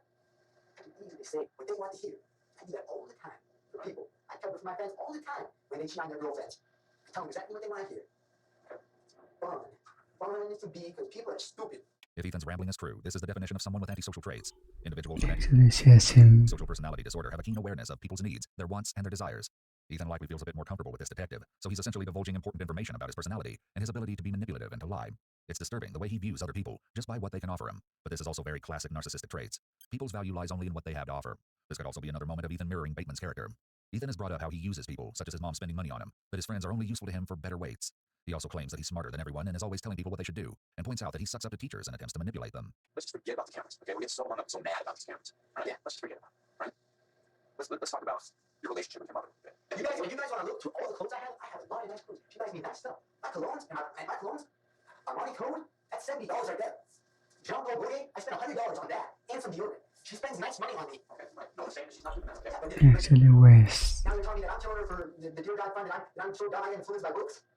I can easily say what they want to hear. I do that all the time for people. I cover for my friends all the time when they cheat on their girlfriends. I tell them exactly what they want to hear. Fun. Fun is to be because people are stupid. If Ethan's rambling is true, this is the definition of someone with antisocial traits. Individuals with Actually, says him. social personality disorder have a keen awareness of people's needs, their wants, and their desires. Ethan likely feels a bit more comfortable with this detective, so he's essentially divulging important information about his personality and his ability to be manipulative and to lie. It's disturbing the way he views other people just by what they can offer him, but this is also very classic narcissistic traits. People's value lies only in what they have to offer. This could also be another moment of Ethan mirroring Bateman's character. Ethan has brought up how he uses people, such as his mom spending money on him, but his friends are only useful to him for better weights. He also claims that he's smarter than everyone and is always telling people what they should do, and points out that he sucks up to teachers and attempts to manipulate them. Let's just forget about the cameras, okay? We get so mad about these cameras, right? Yeah, let's just forget about it, right? Let's talk about your relationship with your mother. When you guys want to look through all the clothes I have a lot of nice clothes. You guys need nice stuff. My colognes, Armani code, that's $70 right there. Jumbo Booty, I spent $100 on that, and some deodorant. She spends nice money on me. Okay, right. No one's saying she's not doing that. Okay. Actually, West. Now you're telling me that I'm telling her for the Dear God Fund that I'm so dumb I get influenced by books?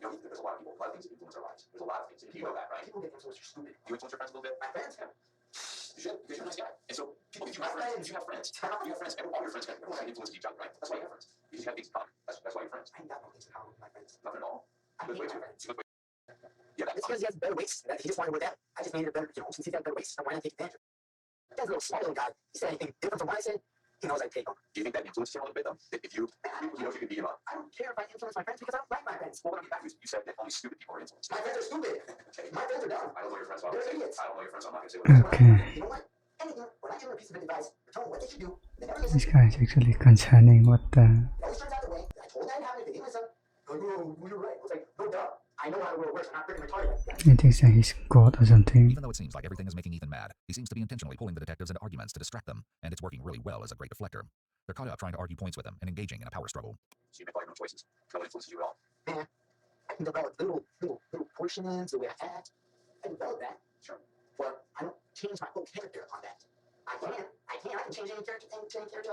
There's a lot of things that influence our lives. There's a lot of things. You know that, right? People get influenced. You're stupid. You influence your friends a little bit? My friends? Yeah. You should, because you're a nice guy. And so, people, if you have friends, all your friends, all your friends have influence each other, right? That's why you have friends. Because you have things in common. That's why you're friends. I ain't got no things in common with my friends. Nothing at all. I hate my friends. Yeah, it's because he has better weights. He just wanted to wear that. I just made it better. Since he's got better weights, why not take advantage of it? That little small little guy. He said anything different from what I said. He knows I'd take him. Do you think that influences him a little bit, though? If you know if you can beat him up? I don't care if I influence my friends because I don't like my friends. Well, when I get back, you said that only stupid people are influenced. My friends are stupid. My friends are dumb. I don't know your friends. They're idiots. I don't know your friends. I'm not going to say what Okay. You know what? Anything, when I give them a piece of advice, I tell them what they should do, they never This listen. guy is actually concerning what the... It always turns out the way. I told them I didn't have it. They didn't listen. Oh, you're right. I was like, no doubt. I know how the world works. I'm not freaking retarded. He thinks that he's God or something. Even though it seems like everything is making Ethan mad, he seems to be intentionally pulling the detectives into arguments to distract them, and it's working really well as a great deflector. They're caught up trying to argue points with him and engaging in a power struggle. So you make all your own choices. No one influences you at all. Man, I can develop little portions, the way I act. I can develop that. Sure. But I don't change my whole character on that. I can change any character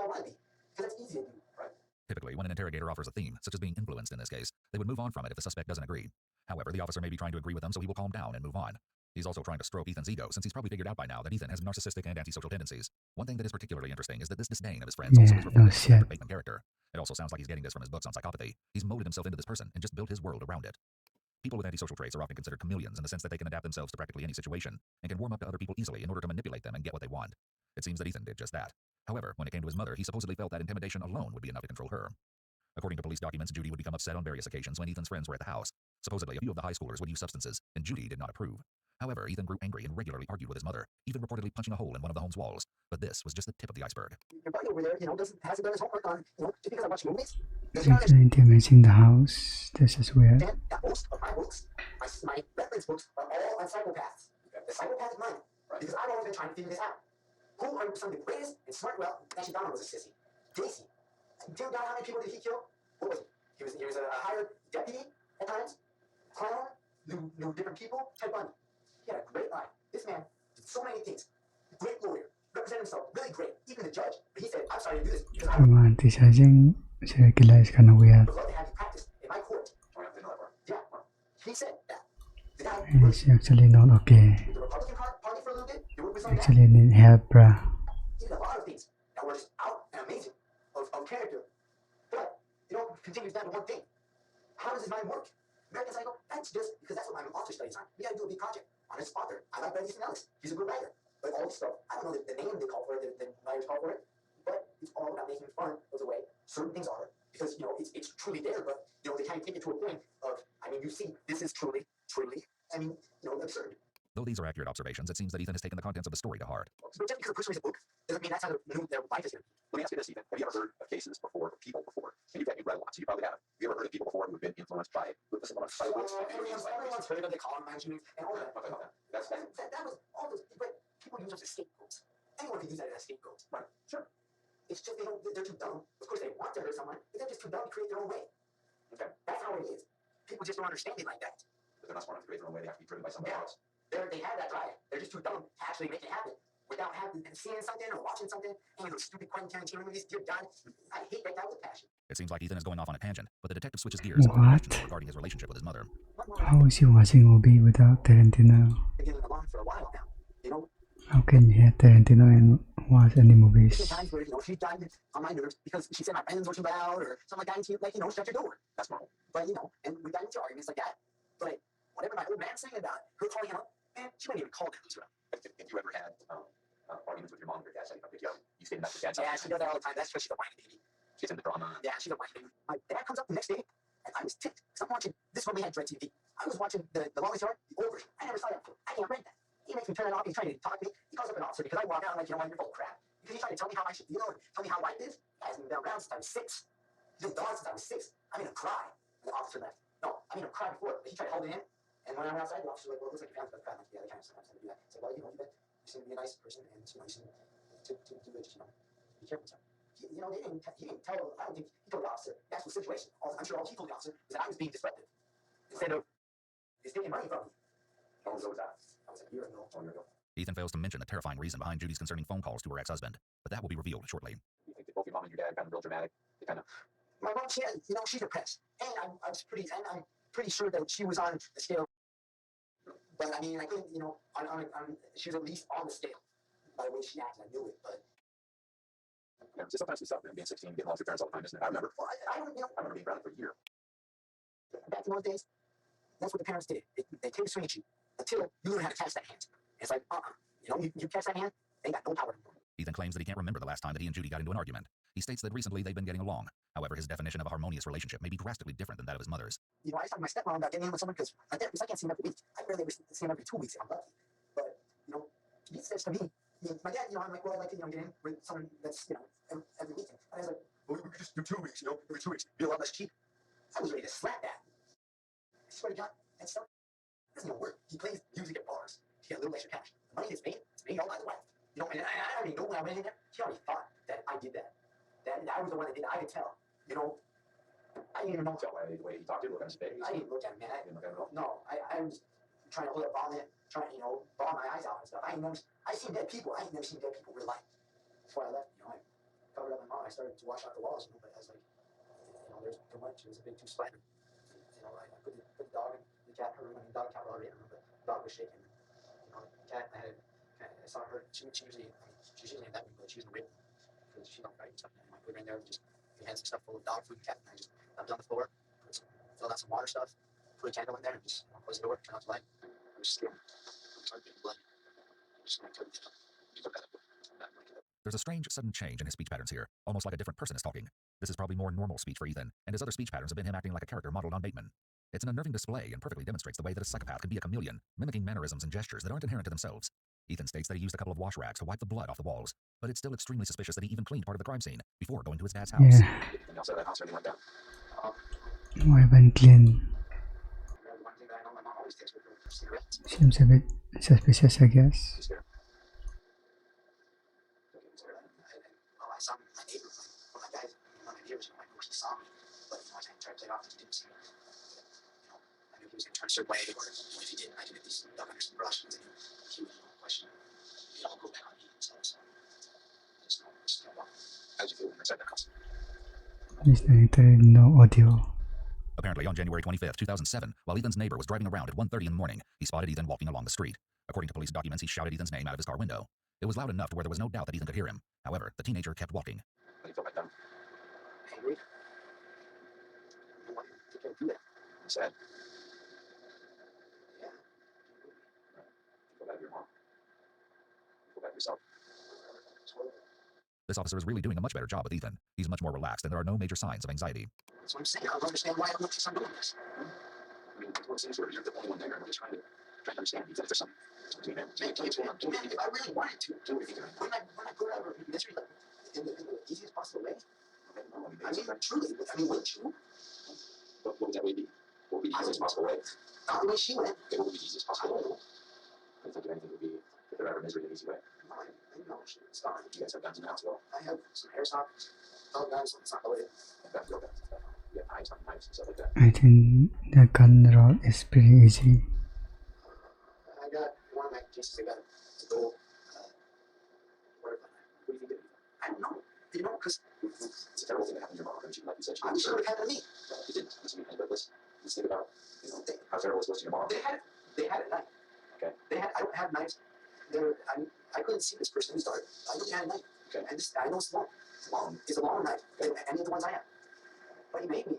I want to be. Because that's easy to do. Right. Typically, when an interrogator offers a theme, such as being influenced in this case, they would move on from it if the suspect doesn't agree. However, the officer may be trying to agree with them, so he will calm down and move on. He's also trying to stroke Ethan's ego, since he's probably figured out by now that Ethan has narcissistic and antisocial tendencies. One thing that is particularly interesting is that this disdain of his friends also is reflected in his Edward Bateman character. It also sounds like he's getting this from his books on psychopathy. He's molded himself into this person and just built his world around it. People with antisocial traits are often considered chameleons in the sense that they can adapt themselves to practically any situation and can warm up to other people easily in order to manipulate them and get what they want. It seems that Ethan did just that. However, when it came to his mother, he supposedly felt that intimidation alone would be enough to control her. According to police documents, Judy would become upset on various occasions when Ethan's friends were at the house. Supposedly, a few of the high schoolers would use substances, and Judy did not approve. However, Ethan grew angry and regularly argued with his mother, even reportedly punching a hole in one of the home's walls. But this was just the tip of the iceberg. Your buddy over there, hasn't done his homework on, just because I watch movies. He's intimating the house. This is weird. And that most of my books, my reference books, are all on psychopaths. The psychopathic mind. Right. Because I've always been trying to figure this out. Who are some of the greatest and smart? Well, actually, Donald was a sissy. Gacy. Dear God, how many people did he kill? What was he? He was a hired deputy at times. Clown, knew different people. Ted Bundy. He had a great life. This man did so many things. Great lawyer. Represented himself really great. Even the judge. But he said, I'm sorry to do this because I Romanticizing serial killer is kind of weird. would love to have you practice in my court. Oh, yeah, I didn't know that part. Yeah. He said that. The guy He's actually not okay. the Republican Party for a little bit. He worked with some Actually need help, bruh. He did a lot of things that were just out and amazing of character. But continues down to one thing. How does his mind work? American Psycho, that's just because that's what my author studies on. We gotta do a big project on his author. I like Brendan Ellis. He's a good writer. But all this stuff, I don't know the name they call for it, the writers call for it, but it's all about making fun of the way certain things are. Because, it's truly there, but, they kind of take it to a point of, you see, this is truly, absurd. Though these are accurate observations, it seems that Ethan has taken the contents of the story to heart. So just because a person reads a book doesn't mean that's how their life is going to be. Let me ask you this, Ethan. Have you ever heard of cases before, of people before? And you've read a lot, so you probably have. Have you ever heard of people before who have been influenced by books? Everyone's heard of the Columbine shootings and all that. Okay. That was all those, but people use those as scapegoats. Anyone can use that as a scapegoat. Right. Sure. It's just they're too dumb. Of course they want to hurt someone, but they're just too dumb to create their own way. Okay. That's how it is. People just don't understand it like that. But they're not smart enough to create their own way. They have to be driven by somebody else. They have that drive. They're just too dumb to actually make it happen without seeing something or watching something. Any of those stupid Quentin Tarantino movies, dear God, I hate that guy with passion. It seems like Ethan is going off on a tangent, but the detective switches gears and What? questions regarding his relationship with his mother. How is he watching a movie without Tarantino? Been getting along for a while now. How can you hate Tarantino and watch any movies? Times where she died on my nerves because she said my friends were too loud or something like that, and she shut your door. That's normal. But and we got into arguments like that. But whatever my old man saying about her calling him up, man, she wouldn't even call that Israel. Have you ever had arguments with your mom or your dad setting up video? You stayed in that with dad's Yeah, house? she does that all the time. That's because she's a whiny baby. She's into drama. Yeah, she's a whiny baby. My dad comes up the next day, and I was ticked because I'm watching this when we had DirecTV. I was watching the Longest Yard, the old version. I never saw that before. I can't rent that. He makes me turn it off. He's trying to talk to me. He calls up an officer because I walk out and I'm like, you're full of crap. Because he's trying to tell me how I should feel and tell me how life is. He hasn't been around since I was 6. He's been gone since I was 6. I'm gonna cry. And the officer left. No, I mean, I cried before, but he tried to hold it in. And when I went outside, the officer was like, well, it looks like your family's about to cry. Like, yeah, they kind of sometimes do that. I said, well, you seem to be a nice person, and you seem to do it, just, be careful, sir. He didn't tell, I don't think, he told the officer, that's the situation. I'm sure all he told the officer was that I was being disruptive. Instead of, he's taking money from me. How long ago was that? That was a year ago. Ethan fails to mention the terrifying reason behind Judy's concerning phone calls to her ex-husband, but that will be revealed shortly. You think that both your mom and your dad kind of real dramatic? They kind of. My mom, she's depressed, and I'm pretty sure that she was on the scale. But I mean, I couldn't, she was at least on the scale by the way she acted. I knew it, but. Yeah, just sometimes it's tough, man. Being 16, getting lost with your parents all the time, isn't it? I remember. Well, I remember being grounded for a year. Back in those days, that's what the parents did. They take a swing at you until you learn how to catch that hand. It's like, you catch that hand, they got no power. Ethan claims that he can't remember the last time that he and Judy got into an argument. He states that recently they've been getting along. However, his definition of a harmonious relationship may be drastically different than that of his mother's. I was talking to my stepmom about getting in with someone because I can't see him every week. I barely ever see him every 2 weeks if I'm lucky. But, he says to me, my dad, I'm like, well, I'd like to, get in with someone that's, every week. And I was like, well, we could just do 2 weeks, every 2 weeks. Be a lot less cheap. I was ready to slap that. I swear to God, And stuff doesn't even work. He plays music at bars. He got a little extra cash. The money is made all by the wife. You know, and I already know when I went in there, he already thought that I did that. That I was the one that did it. I could tell. You know, I didn't even know. Tell by the way he talked to you, look at his face. I didn't look at him, man. Didn't look at him at all? No, I was trying to hold up on it, trying to, you know, ball my eyes out and stuff. I seen dead people. I ain't never seen dead people in real life. Before I left, you know, I covered up my mom. I started to wash out the walls, you know, but I was like, you know, there's too much. It was a bit too spider. You know, I put the dog in the cat in her room. I mean, the dog and cat were already in her room, but the dog was shaking. You know, the cat, I saw her. She's usually in that room, but she's in the room because she don't fight and stuff. And I put her in there and just we had some stuff full of dog food and cat, and I just dumped on the floor, filled out some water stuff, put a candle in there, and just closed the door, turned off the light. I was scared. I started getting blood. There's a strange, sudden change in his speech patterns here, almost like a different person is talking. This is probably more normal speech for Ethan, and his other speech patterns have been him acting like a character modeled on Bateman. It's an unnerving display and perfectly demonstrates the way that a psychopath can be a chameleon, mimicking mannerisms and gestures that aren't inherent to themselves. Ethan states that he used a couple of wash rags to wipe the blood off the walls, but it's still extremely suspicious that he even cleaned part of the crime scene before going to his dad's house. Yeah. Why haven't clean? Seems a bit suspicious, I guess. I saw my neighbor, one of my guys, one of my neighbors, like, he saw me, but you know, I tried to play off, he didn't see me. You know, I knew he was going to turn a certain way, or if he didn't, I could at least duck under some brush, and he would question, you know, go back on me and stuff. So, just know, how did you feel when you were inside the house? No audio. Apparently, on January 25th, 2007, while Ethan's neighbor was driving around at 1:30 in the morning, he spotted Ethan walking along the street. According to police documents, he shouted Ethan's name out of his car window. It was loud enough to where there was no doubt that Ethan could hear him. However, the teenager kept walking. How do you feel about them? Angry. Why did you do that? Sad. Yeah. Feel bad for your mom. Feel bad for yourself. This officer is really doing a much better job with Ethan. He's much more relaxed, and there are no major signs of anxiety. That's what I'm saying. I don't understand why I'm not doing this. I mean, it's one of those things where you're the only one there, and we're just trying to understand if there's something between them. Man, if I really wanted to, wouldn't I put it out of misery in the easiest possible way? I mean, truly, wouldn't you? What would that way be? What would be the easiest possible way? Not the way she went. Okay, what would be the easiest possible way? I don't think of anything would be, if there ever misery, an easy way. I know, it's fine. You guys have guns in the house as well? I have some airsoft, guns, it's not loaded. I've got real guns and stuff. You have knives and stuff like that. I think the gun route is pretty easy. I got one of my cases, I got a gold, whatever. What do you think? I don't know. You know, because it's a terrible thing that happened to your mom, and she, like you said, I'm sure it happened to me. It didn't. But let's think about, you know, how terrible it was to your mom. They had a knife. Okay. I don't have knives. I couldn't see this person who started. I knew they had a knife. Okay. And I know it's long. It's a long knife. Okay. Any of the ones I have. But he made me.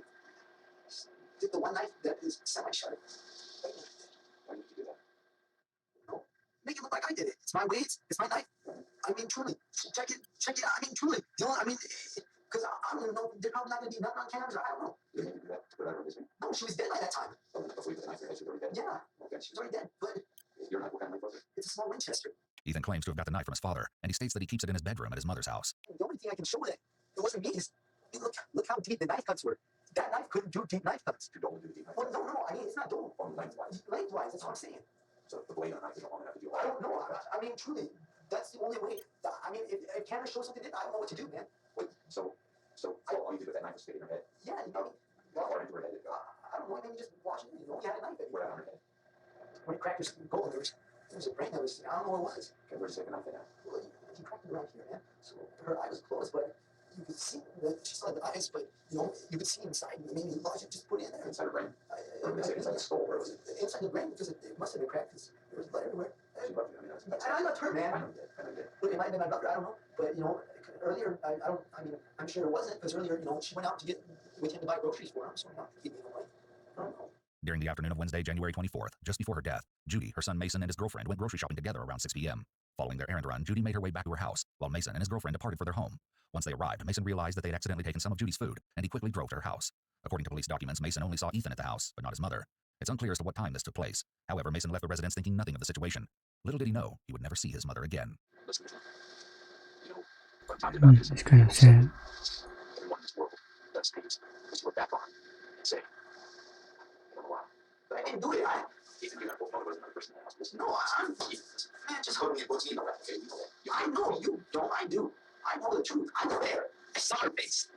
The one knife that is semi-sharp. Why did you do that? No. Make it look like I did it. It's my weights. It's my knife. I mean, truly. Check it out. I mean, truly. You know, because I don't even know. They're probably not going to be nothing on cameras. I don't know. You didn't do that to put out her misery? No, she was dead by that time. Oh, before you put the knife in her head, she was already dead? Yeah. Okay. She was already dead. But your knife, what kind of knife was it? It's a small Winchester. Ethan claims to have got the knife from his father, and he states that he keeps it in his bedroom at his mother's house. The only thing I can show that it wasn't me is look how deep the knife cuts were. That knife couldn't do deep knife cuts. You don't want to do deep knife Well, cuts? no. I mean, it's not dull. Or lengthwise? Lengthwise, that's what I'm saying. So the blade on a knife isn't long enough to do all I that? don't know. I mean, truly, that's the only way. I mean, if camera shows something, I don't know what to do, man. Wait, so all you did with that knife was stick it in her head? Yeah, you know, How far into her head did it go? I don't know. Maybe just watch it. You know, you had a knife. Where on her head? When he cracked her skull, there was a brain that was, I don't know what it was. Okay, where's the second knife at? Well, he cracked it around here, man. So her eye was closed, but you could see that she still had the eyes, but you know, you could see inside. I mean, he just put it in there. Inside her brain? Or Inside inside the skull? Where was it? Inside the brain, because it must have been cracked, because there was blood everywhere. She loved you. I mean, that's I loved her, man. I know you did. I know you did. It might have been my brother, I don't know. But, you know, earlier, I'm sure it wasn't, because earlier, you know, she went out to get with him to buy groceries for him, so not to keep me away. I don't know. During the afternoon of Wednesday, January 24th, just before her death, Judy, her son Mason, and his girlfriend went grocery shopping together around 6 p.m. Following their errand run, Judy made her way back to her house, while Mason and his girlfriend departed for their home. Once they arrived, Mason realized that they had accidentally taken some of Judy's food, and he quickly drove to her house. According to police documents, Mason only saw Ethan at the house, but not his mother. It's unclear as to what time this took place. However, Mason left the residence thinking nothing of the situation. Little did he know he would never see his mother again. Listen, you know, what I'm talking about is It's kind of sad. everyone in this world does things because you look back on and say, I don't know why. But didn't do it. Ethan, you're not both was another person in the house. No, I'm man, just hold me a book. You know that, okay? You know that. I know you don't. I do. I know the truth. I know there. I saw her face.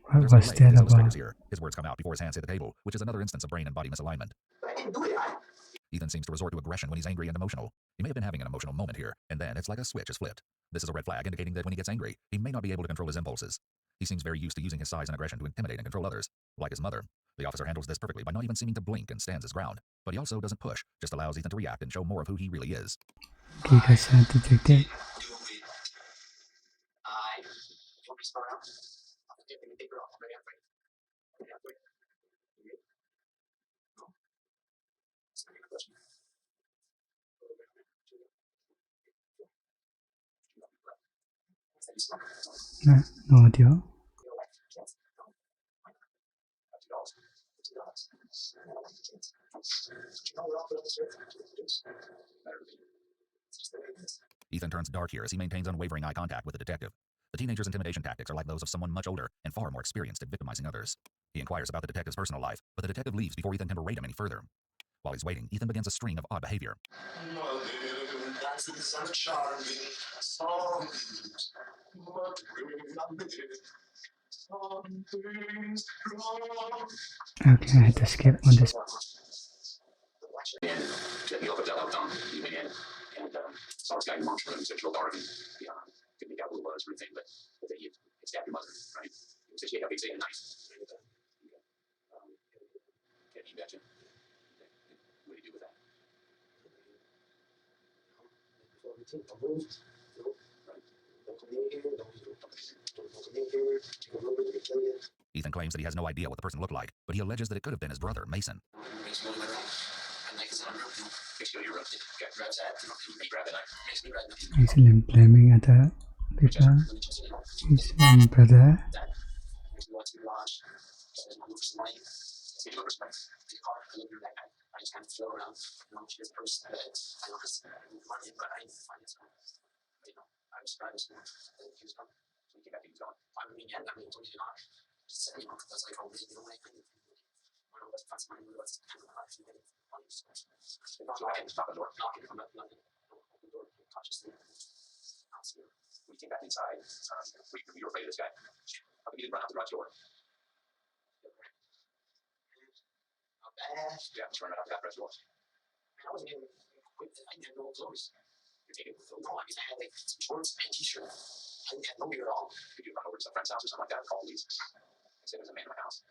What There's no was delay that with his illustrators about? here. His words come out before his hands hit the table, which is another instance of brain and body misalignment. I didn't do it. Ethan seems to resort to aggression when he's angry and emotional. He may have been having an emotional moment here, and then it's like a switch is flipped. This is a red flag indicating that when he gets angry, he may not be able to control his impulses. He seems very used to using his size and aggression to intimidate and control others, like his mother. The officer handles this perfectly by not even seeming to blink and stands his ground. But he also doesn't push, just allows Ethan to react and show more of who he really is. Giga sa detective. No audio. Ethan turns dark here as he maintains unwavering eye contact with the detective. The teenager's intimidation tactics are like those of someone much older and far more experienced at victimizing others. He inquires about the detective's personal life, but the detective leaves before Ethan can berate him any further. While he's waiting, Ethan begins a string of odd behavior. Okay, I had to skip on this. And he opened up, he went in and saw this guy in Montreal, and it's real dark, and couldn't make out who it was or anything, but he had stabbed your mother, right? He said she had a big knife. And he got you. What do you do with that? Ethan claims that he has no idea what the person looked like, but he alleges that it could have been his brother, Mason. Excellent blaming other people. His own brother. We came back inside. We were afraid of this guy. How come you didn't run out the garage door? Yeah, just run out the garage door. I wasn't even. I didn't have no clothes. You're taking no. I mean, I had like some shorts and a t-shirt. I didn't have no gear at all. Did you run over to some friend's house or something like that and call police? I said there's a man in my house.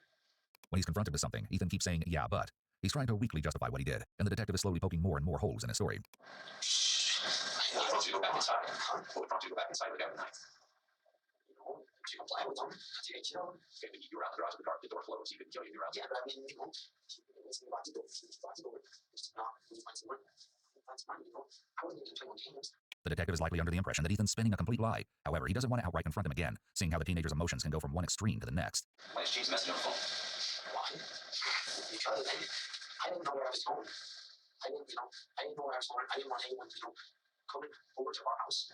When he's confronted with something, Ethan keeps saying, yeah, but. He's trying to weakly justify what he did, and the detective is slowly poking more and more holes in his story. I want you to go back inside. What would prompt you to go back inside with the knife? She complied with them. Okay, but you were out in the garage with the car, the door closed. He couldn't kill you. You were out. Yeah, but I mean, he was locked the door. Just not find someone. I wasn't even playing games. The detective is likely under the impression that Ethan's spinning a complete lie. However, he doesn't want to outright confront him again, seeing how the teenager's emotions can go from one extreme to the next. Why is James messaging on the phone? Why? Because I didn't know where I was going. I didn't know where I was going. I didn't want anyone, coming over to our house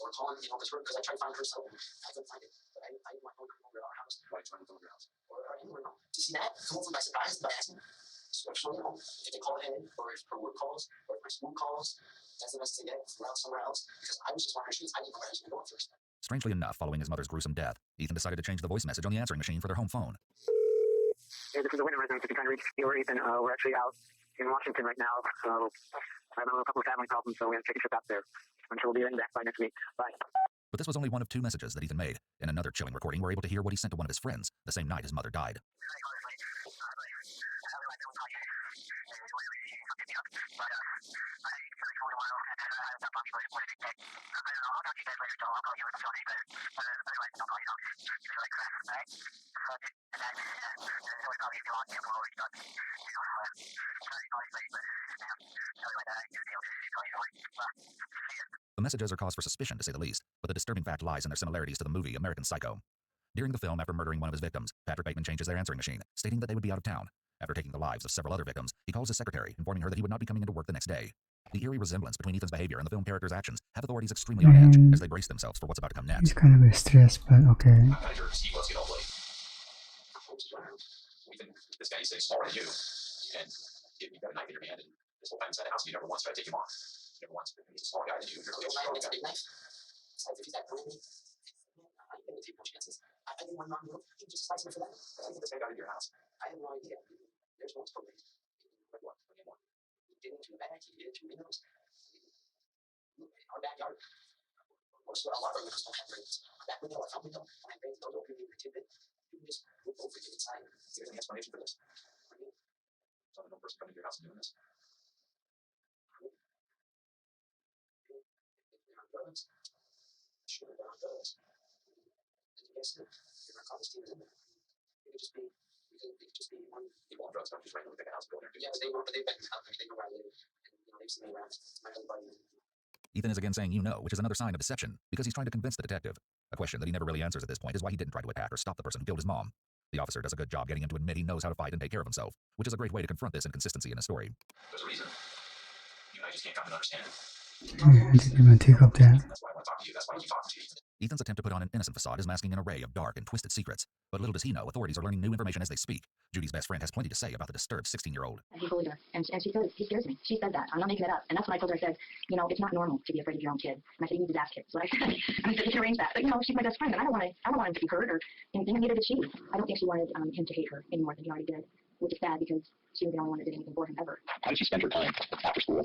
or calling, because I tried to find her cell phone. I couldn't find it, but I didn't want no one coming over to our house. Why are you trying to come over your house? Or anywhere, no. To see that, come over by surprise by accident. So, if they call ahead, or if her work calls, or if my school calls, that's the message I get from somewhere else. Because I was just wondering, I didn't know where I was going to go at first. Strangely enough, following his mother's gruesome death, Ethan decided to change the voice message on the answering machine for their home phone. Hey, this is a Wyndham resident. If you're trying to reach me or Ethan, we're actually out in Washington right now. Having a couple of family problems, so we're going to take a trip out there. I'm sure we'll be getting back by next week. Bye. But this was only one of two messages that Ethan made. In another chilling recording, we're able to hear what he sent to one of his friends the same night his mother died. The messages are cause for suspicion, to say the least, but the disturbing fact lies in their similarities to the movie American Psycho. During the film, after murdering one of his victims, Patrick Bateman changes their answering machine, stating that they would be out of town. After taking the lives of several other victims, he calls his secretary, informing her that he would not be coming into work the next day. The eerie resemblance between Ethan's behavior and the film character's actions have authorities extremely on edge as they brace themselves for what's about to come next. It's kind of a stress, but okay. We think this guy is smaller than you, and you've got a knife in your hand, and this whole time inside the house, you never once try to take him off. You never once. He's a small guy than you. You're really a strong guy. Besides, if he's that good, I'm going to take no chances. I didn't want to move. He just slice me for that. I think this guy got into your house. I have no idea. There's no story. Like what? He did it to the back. He did it to windows. Our backyard. Most of our windows don't have rails. That window, our front window, don't have rails. Those open in the tidbit. You can just move over to the side. There's an explanation for this. So no person coming to your house and doing this. Sure, there are drugs. Yes, there are clandestines in there. It could just be one. People on drugs don't just randomly pick a house and go there. Yeah, they've been out there. They know where I live. And, they've seen me around. My everybody. Ethan is again saying which is another sign of deception, because he's trying to convince the detective. A question that he never really answers at this point is why he didn't try to attack or stop the person who killed his mom. The officer does a good job getting him to admit he knows how to fight and take care of himself, which is a great way to confront this inconsistency in a story. There's a reason. You and I just can't come to understand. I didn't even think of that. That's why I want to talk to you. That's why I keep talking to you. Ethan's attempt to put on an innocent facade is masking an array of dark and twisted secrets. But little does he know, authorities are learning new information as they speak. Judy's best friend has plenty to say about the disturbed 16-year-old. He bullied her, and she said, he scares me. She said that. I'm not making it up. And that's when I told her, I said, it's not normal to be afraid of your own kid. And I said, he needs his ass kicked. So I said, and I said, you can arrange that. But, she's my best friend, and I don't want him to be hurt or anything, and neither did she. I don't think she wanted him to hate her any more than he already did, which is sad because she was the only one that did anything for him ever. How did she spend her time after school?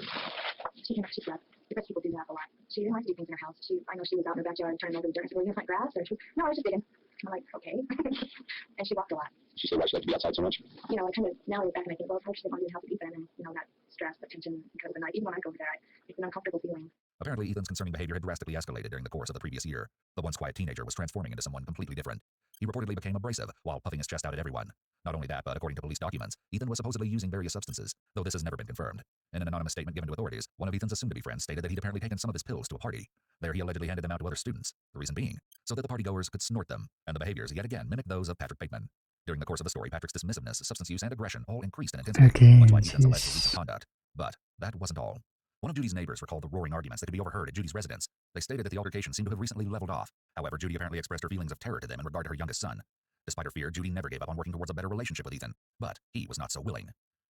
She slept. Because people do that a lot. She didn't like to do things in her house. I know she was out in her backyard turning over the dirt. I said, well, you gonna plant grass? Or no, I was just digging. I'm like, okay. And she walked a lot. She said why she liked to be outside so much? I kind of, now I look back and I think, well, probably she didn't want to be in the house with Ethan, and, that stress, that tension because of the night. Even when I go over there, it's an uncomfortable feeling. Apparently, Ethan's concerning behavior had drastically escalated during the course of the previous year. The once quiet teenager was transforming into someone completely different. He reportedly became abrasive while puffing his chest out at everyone. Not only that, but according to police documents, Ethan was supposedly using various substances, though this has never been confirmed. In an anonymous statement given to authorities, one of Ethan's assumed-to-be friends stated that he'd apparently taken some of his pills to a party. There he allegedly handed them out to other students, the reason being, so that the partygoers could snort them, and the behaviors yet again mimicked those of Patrick Bateman. During the course of the story, Patrick's dismissiveness, substance use, and aggression all increased in intensity, much like Ethan's alleged recent conduct. But that wasn't all. One of Judy's neighbors recalled the roaring arguments that could be overheard at Judy's residence. They stated that the altercation seemed to have recently leveled off. However, Judy apparently expressed her feelings of terror to them in regard to her youngest son. Despite her fear, Judy never gave up on working towards a better relationship with Ethan, but he was not so willing.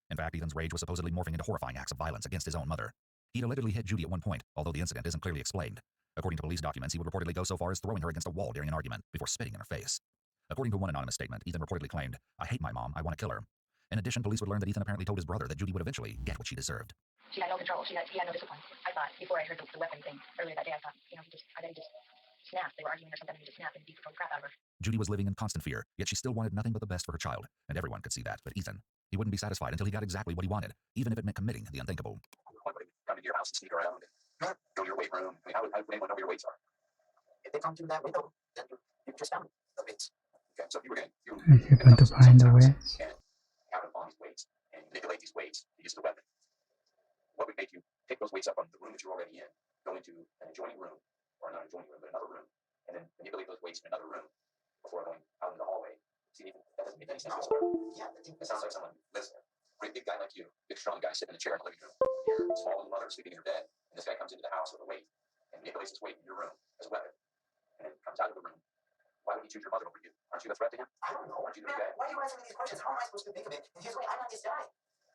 In fact, Ethan's rage was supposedly morphing into horrifying acts of violence against his own mother. He'd allegedly hit Judy at one point, although the incident isn't clearly explained. According to police documents, he would reportedly go so far as throwing her against a wall during an argument before spitting in her face. According to one anonymous statement, Ethan reportedly claimed, "I hate my mom, I want to kill her." In addition, police would learn that Ethan apparently told his brother that Judy would eventually get what she deserved. She had no control. He had no discipline. I thought, before I heard the weapon thing earlier that day, I thought, I bet he just snapped. They were arguing or something, and he just snapped and beat the crap out of her. Judy was living in constant fear, yet she still wanted nothing but the best for her child, and everyone could see that, but Ethan. He wouldn't be satisfied until he got exactly what he wanted, even if it meant committing the unthinkable. Why would they come into your house and sneak around and go to your weight room? How would anyone know where your weights are? If they come through that window, then you just found the weights. Okay, so if you were going to find the weights and count upon these weights and manipulate these weights to use the weapon, what would make you pick those weights up from the room that you're already in, go into an adjoining room, or not an adjoining room, but another room, and then manipulate those weights in another room before going out in the hallway? See, that doesn't make any sense. Yeah, that sounds like someone lives there. Great big guy like you, big strong guy sitting in a chair in the living room. Small little mother sleeping in her bed, and this guy comes into the house with a weight and manipulates this weight in your room as a weapon, and then comes out of the room. Why would he choose your mother over you? Aren't you a threat to him? I don't know. Aren't you the big guy? Why are you asking me these questions? How am I supposed to think of it? And here's why I'm not this guy.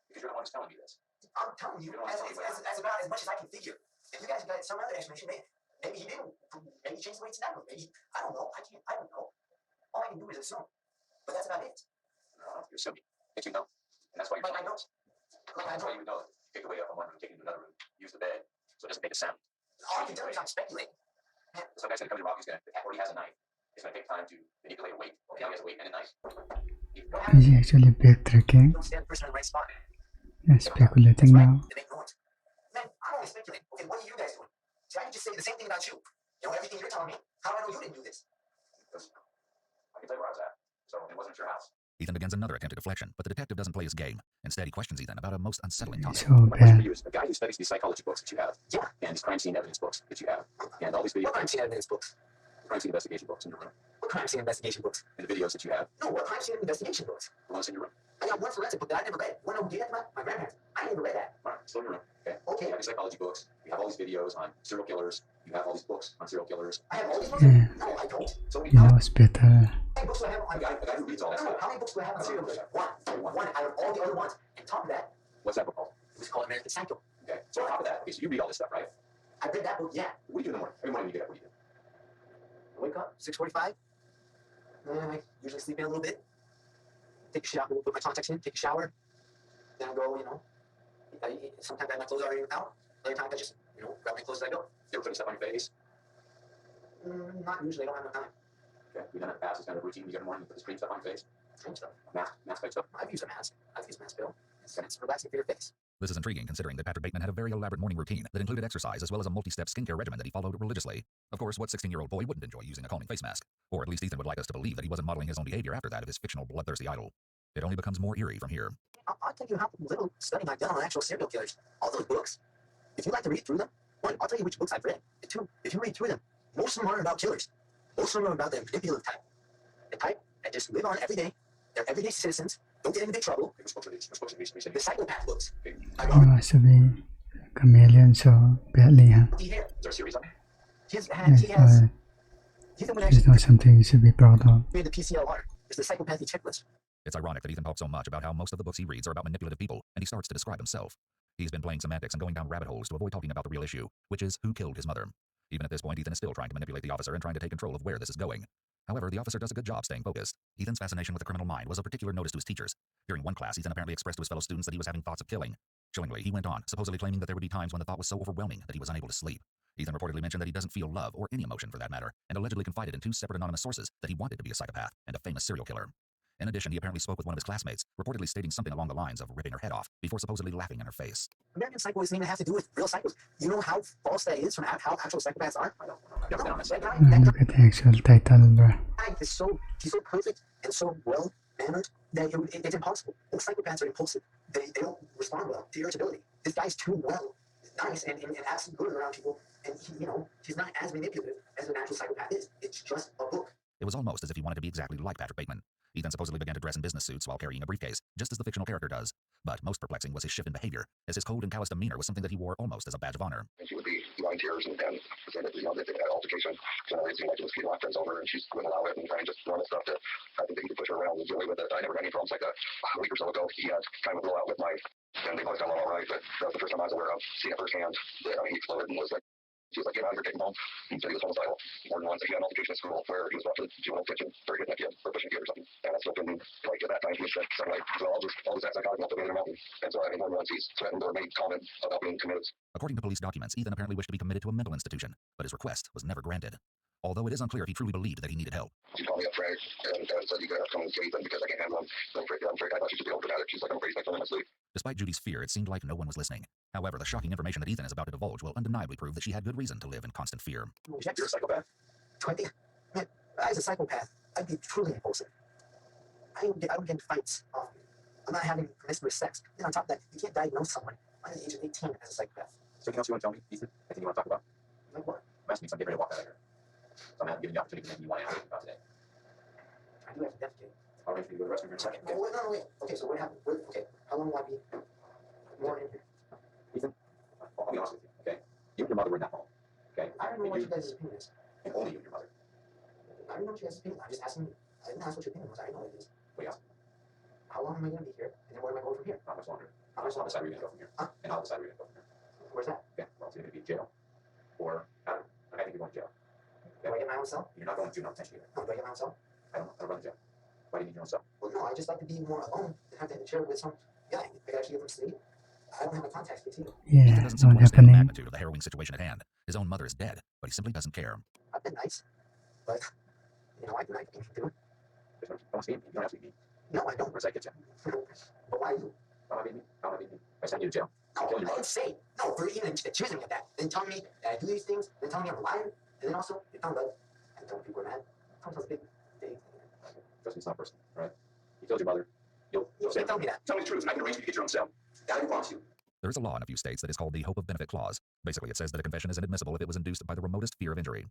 Because you're the one who's telling me this. I'm telling you as about as much as I can figure. If you guys got some other explanation, maybe he didn't. Maybe he changed the weights in that room. Maybe I don't know. I don't know. All I can do is assume. But that's about it. No, you're assuming. But you know. And that's why you're telling me. That's why you would know that you take the weight up from one room, take it to another room, use the bed, so it doesn't make a sound. All I can tell you is I'm speculating. Some guy's gonna come to Rob, or he has a knife. It's gonna take time to manipulate a weight. Okay, he has a weight and a knife. Is he actually backtracking? Don't stand the person in the right spot. Yeah, speculating now. They make noise. Man, I'm only speculating. Okay, what are you guys doing? See, I can just say the same thing about you. Everything you're telling me. How do I know you didn't do this? Because I can tell you where I was at. So it wasn't your house. Ethan begins another attempt at deflection, but the detective doesn't play his game. Instead, he questions Ethan about a most unsettling topic. So bad. A guy who studies these psychology books that you have. Yeah. And these crime scene evidence books that you have. And all these video crime scene evidence books. Crime scene investigation books in your room. What crime scene investigation books? And the videos that you have. No, what crime scene investigation books? The ones in your room. I I got one forensic book that I never read. One who gave that to my grandparents. I never read that. All right, slow your room. Okay. You have these psychology books. You have all these videos on serial killers. You have all these books on serial killers. I have all these books. Yeah. No, I don't. So He knows better. How many books do I have on? a guy who reads all that No, stuff. how many books do I have on serial killers? One out of all the other ones. And top of that, What's that book called? it was called American Psycho. Okay. So on top of that, okay, so you read all this stuff, right? I read that book. Yeah. What do you do in the morning? Every morning you get up, what do you do? I wake up 6:45. I usually sleep in a little bit. Take a shower, put my contacts in, take a shower. Then I go, sometimes I have my clothes already out. Other times I just, grab my clothes as I go. You ever put any stuff on your face? Not usually. I don't have no time. Okay. We've done it in the past. It's kind of a routine. You get in the morning, you put this cream stuff on your face. Cream stuff. Mask type stuff. I've used a mask. I've used a mask, Bill. It's relaxing for your face. This is intriguing considering that Patrick Bateman had a very elaborate morning routine that included exercise as well as a multi-step skincare regimen that he followed religiously. Of course, what 16-year-old boy wouldn't enjoy using a calming face mask? Or at least Ethan would like us to believe that he wasn't modeling his own behavior after that of his fictional bloodthirsty idol. It only becomes more eerie from here. I'll tell you how little studying I've done on actual serial killers. All those books. If you like to read through them, one, I'll tell you which books I've read. And two, if you read through them, most of them aren't about killers. Most of them are about the manipulative type. The type that just live on every day. They're everyday citizens. Don't get into big trouble. The psychopath books. He wants to be chameleon so badly, huh? Is there a series on it? Yes, but it's not something you should be proud of. The PCLR. It's the psychopathy checklist. It's ironic that Ethan talks so much about how most of the books he reads are about manipulative people, and he starts to describe himself. He's been playing semantics and going down rabbit holes to avoid talking about the real issue, which is who killed his mother. Even at this point, Ethan is still trying to manipulate the officer and trying to take control of where this is going. However, the officer does a good job staying focused. Ethan's fascination with the criminal mind was of particular notice to his teachers. During one class, Ethan apparently expressed to his fellow students that he was having thoughts of killing. Chillingly, he went on, supposedly claiming that there would be times when the thought was so overwhelming that he was unable to sleep. Ethan reportedly mentioned that he doesn't feel love or any emotion for that matter, and allegedly confided in 2 separate anonymous sources that he wanted to be a psychopath and a famous serial killer. In addition, he apparently spoke with one of his classmates, reportedly stating something along the lines of ripping her head off, before supposedly laughing in her face. American Psycho doesn't even have to do with real psychos. You know how false that is from how actual psychopaths are? I don't know. That guy, Look at the actual title, bro. he's so perfect and so well mannered that it's impossible. Most psychopaths are impulsive. They don't respond well to irritability. This guy's too nice and absolutely good around people, and he's not as manipulative as an actual psychopath is. It's just a book. It was almost as if he wanted to be exactly like Patrick Bateman. Ethan supposedly began to dress in business suits while carrying a briefcase, just as the fictional character does. But most perplexing was his shift in behavior, as his cold and callous demeanor was something that he wore almost as a badge of honor. And she would be lying tears and saying that, they had an altercation. Generally, it seemed like it was feeding my friends over, and she wouldn't allow it, and kind of just normal stuff to, I think that he could push her around and deal with it. I never had any problems like that. A week or so ago, he had kind of a blowout with my, and they both got along all right, but that was the first time I was aware of seeing it firsthand. He exploded and was like, she was like, get out of here, take him home. He said he was homicidal. More than once, he had an altercation at school where he was brought to the juvenile kitchen for hitting a kid or pushing a kid or something. And I still couldn't, at that time, he said, so all this antipsychotic won't put me in their mountain. And so, more than once, he's threatened or made comment about being committed. According to police documents, Ethan apparently wished to be committed to a mental institution, but his request was never granted. Although it is unclear if he truly believed that he needed help. She called me up Friday and said, you gotta have to come and see Ethan because I can't handle him. I'm afraid I thought she'd be overdramatic. She's like, I'm afraid he's like killing my sleep. Despite Judy's fear, it seemed like no one was listening. However, the shocking information that Ethan is about to divulge will undeniably prove that she had good reason to live in constant fear. You're a psychopath. Man, as a psychopath, I'd be truly impulsive. I would get into fights often. I'm not having promiscuous sex. And on top of that, you can't diagnose someone under the age of 18 as a psychopath. So anything else you want to tell me, Ethan? Anything you want to talk about? Like what? I'm asking you something, get ready to walk out of here. So I'm giving you the opportunity to maybe you want to ask about today. I do have to defecate. I'll arrange for you to go to the restroom here in a second. Okay. No, wait. Okay, so what happened? Okay, how long will I be more in here? Ethan, I'll be honest with you, okay? You and your mother were in that home, okay? I don't know what you guys' opinion is. And only you and your mother. I don't know what you guys' opinion is. I'm just asking. I didn't ask what your opinion was. I didn't know what it is. What are you asking? How long am I going to be here? And then where am I going from here? Not much longer. How much I'll longer? decide where you're going to go from here. Huh? And I'll decide where you're going to go from here. Where's that? Okay, well, it's either going to be jail or, I think you're going to jail. Do I get my own cell? You're not going to juvenile detention either. No, do I get my own cell? I don't run the jail. Why do you need your own cell? Well, no, I just like to be more alone and have to share with some guy. I can actually give him sleep. I don't have a contact space either. Ethan Yeah, doesn't seem not to understand the happening. magnitude of the harrowing situation at hand. His own mother is dead, but he simply doesn't care. I've been nice, but I can do it. Don't see me. You don't have to be me. No, I don't. Where's that get you? But why you? How am I being me? How am I being me? I send you to jail. No, Kill your I mother. didn't say. No, for even accusing me of that. Then telling me that I do these things, then telling me I'm a liar, and then also, you're talking about, and telling people are mad. Sometimes big. Trust me, it's not personal, right? You killed your mother. You'll say Tell me that. Tell me the truth, and I can arrange for you to get your own cell. That I promise you. There is a law in a few states that is called the Hope of Benefit Clause. Basically, it says that a confession is inadmissible if it was induced by the remotest fear of injury.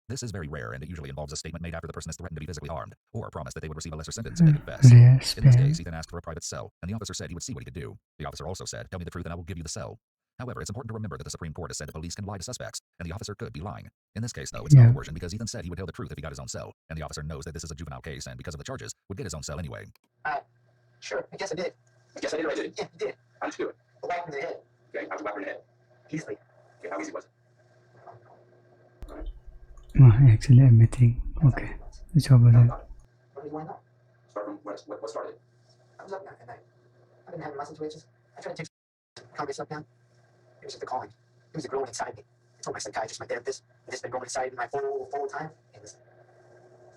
This is very rare, and it usually involves a statement made after the person is threatened to be physically harmed, or a promise that they would receive a lesser sentence if they confess. Yes, In this case, Ethan asked for a private cell, and the officer said he would see what he could do. The officer also said, "Tell me the truth and I will give you the cell." However, it's important to remember that the Supreme Court has said that police can lie to suspects, and the officer could be lying. In this case, though, it's not coercion because Ethan said he would tell the truth if he got his own cell, and the officer knows that this is a juvenile case and because of the charges, would get his own cell anyway. Sure, I guess I did. I guess I did or I didn't? Yeah, you did. How did you do it? A whack in the head. Okay, how did you whack her in the head? Easily. Okay, how easy was it? Actually admitting. Okay, it's over there. What do you want to know? Start from what started it? I was up at night. I've been having my situations. I tried to take calm myself down. It was just the calling. It was a growing inside me. I told my psychiatrist, my therapist, and it's been growing inside me my whole time. It was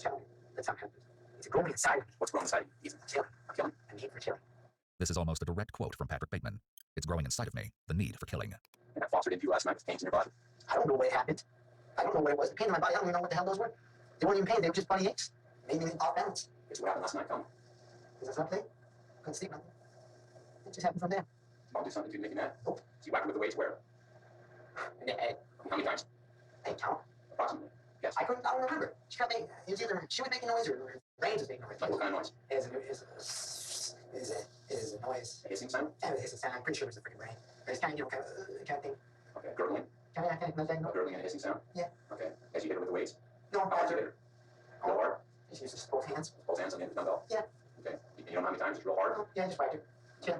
challenging. That's how it happens. It's growing inside me. What's growing inside you? Killing. Killing. A need for killing. This is almost a direct quote from Patrick Bateman. It's growing inside of me, the need for killing. And I fostered into you last night with pains in your body. I don't know what happened. I don't know what it was. The pain in my body, I don't even know what the hell those were. They weren't even pain, they were just body aches. Made me off balance. It's what happened last night, tell me. Is that something? Couldn't sleep nothing. It just happened from there. I'll do something to make you mad. Nope. So you whacked her with the weights where? In the head. How many times? I didn't count. Approximately. Yes. I don't remember. She kept making, it was either she was making noise or her brains was making noise. Like what kind of noise? It is a noise. A hissing sound? Yeah, it was a hissing sound. I'm pretty sure it was the freaking brain. But it's kind of, kind of thing. Okay, gurgling? Kind of thing. A gurgling and a hissing sound? Yeah. Okay. As you hit her with the weights? No, How hard did you hit her? Real hard? She uses both hands. Both hands on the end of the dumbbell? Yeah. Okay. You don't know how many times? Just real hard? Yeah, I just whacked her. Yeah.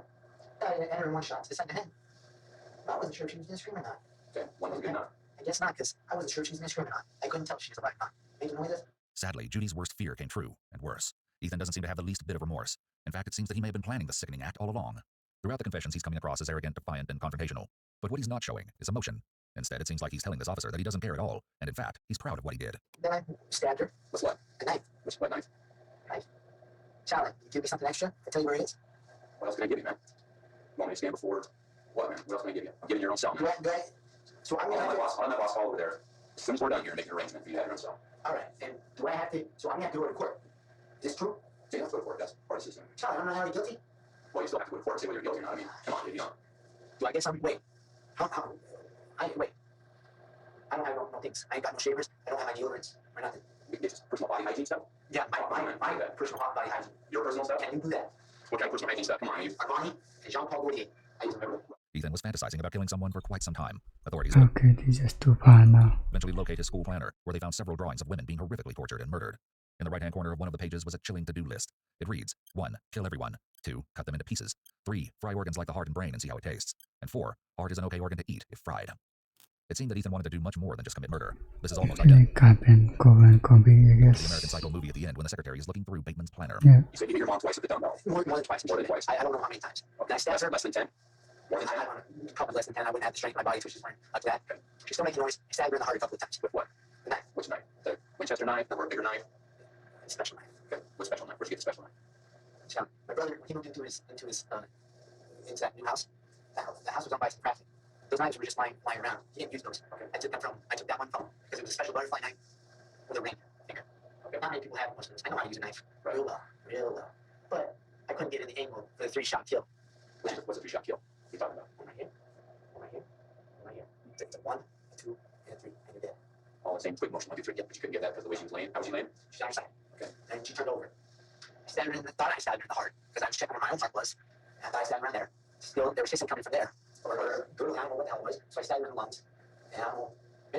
I hit her in one shot. It's in the head. But I wasn't sure if she was going to scream or not. Okay. One was good enough. I guess not, because I wasn't sure if she was going to scream or not. I couldn't tell if she was alive or not. Making noises. Sadly, Judy's worst fear came true, and worse. Ethan doesn't seem to have the least bit of remorse. In fact, it seems that he may have been planning the sickening act all along. Throughout the confessions, he's coming across as arrogant, defiant, and confrontational. But what he's not showing is emotion. Instead, it seems like he's telling this officer that he doesn't care at all, and in fact, he's proud of what he did. Then I stabbed her. What's what? A knife. What knife? Knife. Charlie, you give me something extra? I tell you where it is. What else can I give you, man? You want me to stand before? What, man? What else can I give you? I'm giving you your own cell, man. So I'm I'll going have to... my boss call over there. As soon as we're done here, make an arrangement for you to have your own cell. All right, and do I have to... So I'm going to have to go to court. Is this true? So you have to go to court. That's part of the system. Charlie, I'm not already guilty? Well, you still have to go to court and say whether you're guilty or not. I mean, come on, dude, you know. Do I guess I'm... Wait. Wait. I don't have no things. I ain't got no shavers. I don't have my deodorants or nothing. It's just personal body hygiene stuff? Yeah, my personal body hygiene. Your personal stuff? Can you do that? What kind of personal hygiene stuff? Come on, you. Armani and Jean-Paul Gaultier. I use them. Ethan was fantasizing about killing someone for quite some time. Authorities Okay, this is too far now. eventually locate his school planner, where they found several drawings of women being horrifically tortured and murdered. In the right-hand corner of one of the pages was a chilling to-do list. It reads, 1. Kill everyone. 2. Cut them into pieces. 3. Fry organs like the heart and brain and see how it tastes. And 4. Heart is an okay organ to eat if fried. It seemed that Ethan wanted to do much more than just commit murder. This is almost Actually, identical Cap and Cover and Kobe, I to the guess. American Psycho movie at the end when the secretary is looking through Bateman's planner. Yeah. You said you hit your mom twice with the dumbbell. More than twice. More than twice. I don't know how many times. Did I stab her? Less than 10? More than 10? I don't know. A couple less than 10. I wouldn't have the strength of my body twitches weren't like that. She's still making noise. I stabbed her in the heart a couple of times. With what? The knife. Which knife? The Winchester knife or a bigger knife? Special knife. Okay. What special knife? Where'd you get the special knife? So, my brother, when he moved into that new house, the house was owned by some craftsmen. Those knives were just lying around. He didn't use those. Okay. I took that one from him because it was a special butterfly knife with a ring finger. Okay. Not many people have most of those. I know how to use a knife real well. But I couldn't get in the angle for the 3-shot kill. What's a 3-shot kill? What are you talking about? One right here. It's a 1, a 2, and a 3, and you're dead. All the same quick motion, 1, 2, 3. Yep, but you couldn't get that because of the way she was laying. How was she laying? She's on her side. Okay. And she turned over. I stabbed her thought I stabbed her in the heart because I was checking where my own heart was. And I thought I stabbed her right there. Still, there was hissing coming from there. Or gurgling, I don't know what the hell it was. So I stabbed her in the lungs. And I don't know,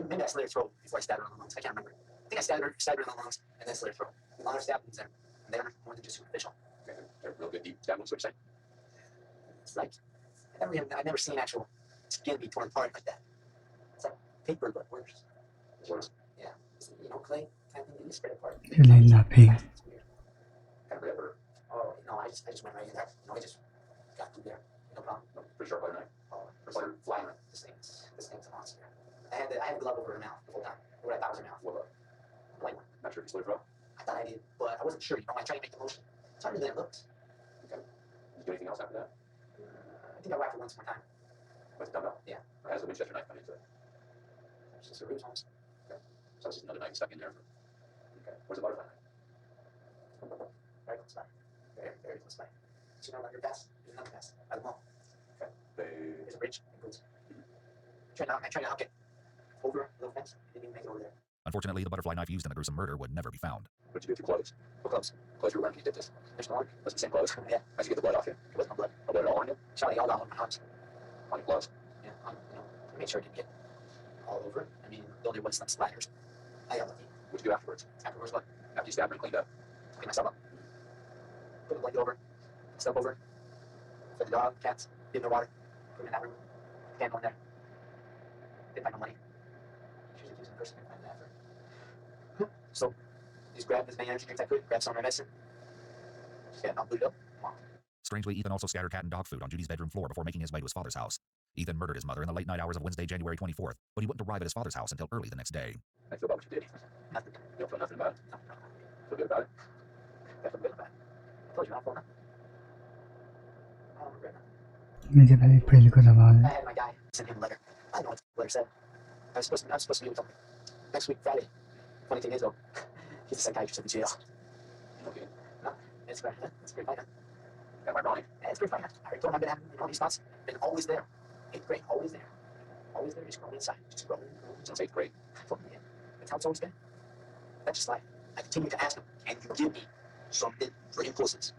maybe I slit her throat before I stabbed her in the lungs. I can't remember. I think I stabbed her in the lungs and then slit her throat. A lot of stab wounds there. And they're more than just superficial. Okay. They're real good deep stab wounds, what you're saying? It's like, I've never seen actual skin be torn apart like that. It's like paper, but worse. Worse. Yeah. It's, clay kind of thing that you spread apart. Really nothing. It's weird. Kind of rip or? Oh, no, I just went right in there. I just got through there. No problem. No, pretty sharp butter knife. Oh, Or butter fly knife. This thing's a monster. I had the glove over her mouth the whole time. What I thought was her mouth. What? Blank one. Not sure if you slit her throat. I thought I did, but I wasn't sure. I tried to make the motion. It's harder than it looks. Okay. Did you do anything else after that? I think I whacked her once more time. With the dumbbell? Yeah. Or has the Winchester knife come into it? It's just a ruse almost. Okay. So this is another knife stuck in there. Okay. Where's the butterfly knife? Very close by. Very close by. So you know another pass? There's another pass by the mall. Okay. There's a bridge that goes. I tried to hook it over the little fence. Didn't even make it over there. Unfortunately, the butterfly knife used in the gruesome murder would never be found. What did you do with your clothes? What clothes? Clothes you were wearing when you did this. There's no one. Was it the same clothes? Yeah. How'd you get the blood off you? It wasn't no blood. No blood at all on you? Shot all down on my arms. On your clothes? Yeah. I made sure it didn't get all over. I mean, though there was some splatters. I got lucky. What'd you do afterwards? Afterwards what? After you stabbed her and cleaned up. Clean myself up. Put a blanket over. Stuff over. For the dog, cats. Give them their water. Put them in that room. Candle in there. Didn't find no money. She was accusing the person. Didn't find that effort. So, just grabbed as many energy drinks I could. Grabbed some of my medicine. Just got all booted up. Strangely, Ethan also scattered cat and dog food on Judy's bedroom floor before making his way to his father's house. Ethan murdered his mother in the late night hours of Wednesday, January 24th, but he wouldn't arrive at his father's house until early the next day. I feel about what you did. Nothing. You don't feel nothing about it? No. Feel good about it? I feel good about it. I told you not for nothing. I don't regret nothing. Medyo pwede ko naman. I had my guy send him a letter. I don't know what the letter said. I was supposed to meet with him next week, Friday. 22 days ago. He's a psychiatrist in the jail. Okay. No, it's great. It's great fight. Am I wrong? Yeah, it's great fight. I already told him I've been having these thoughts. Been always there. 8th grade, always there. Always there, just growing inside. Just growing. Since 8th grade. Yeah. That's how it's always been. That's just life. I continue to ask him, can you give me something for impulses?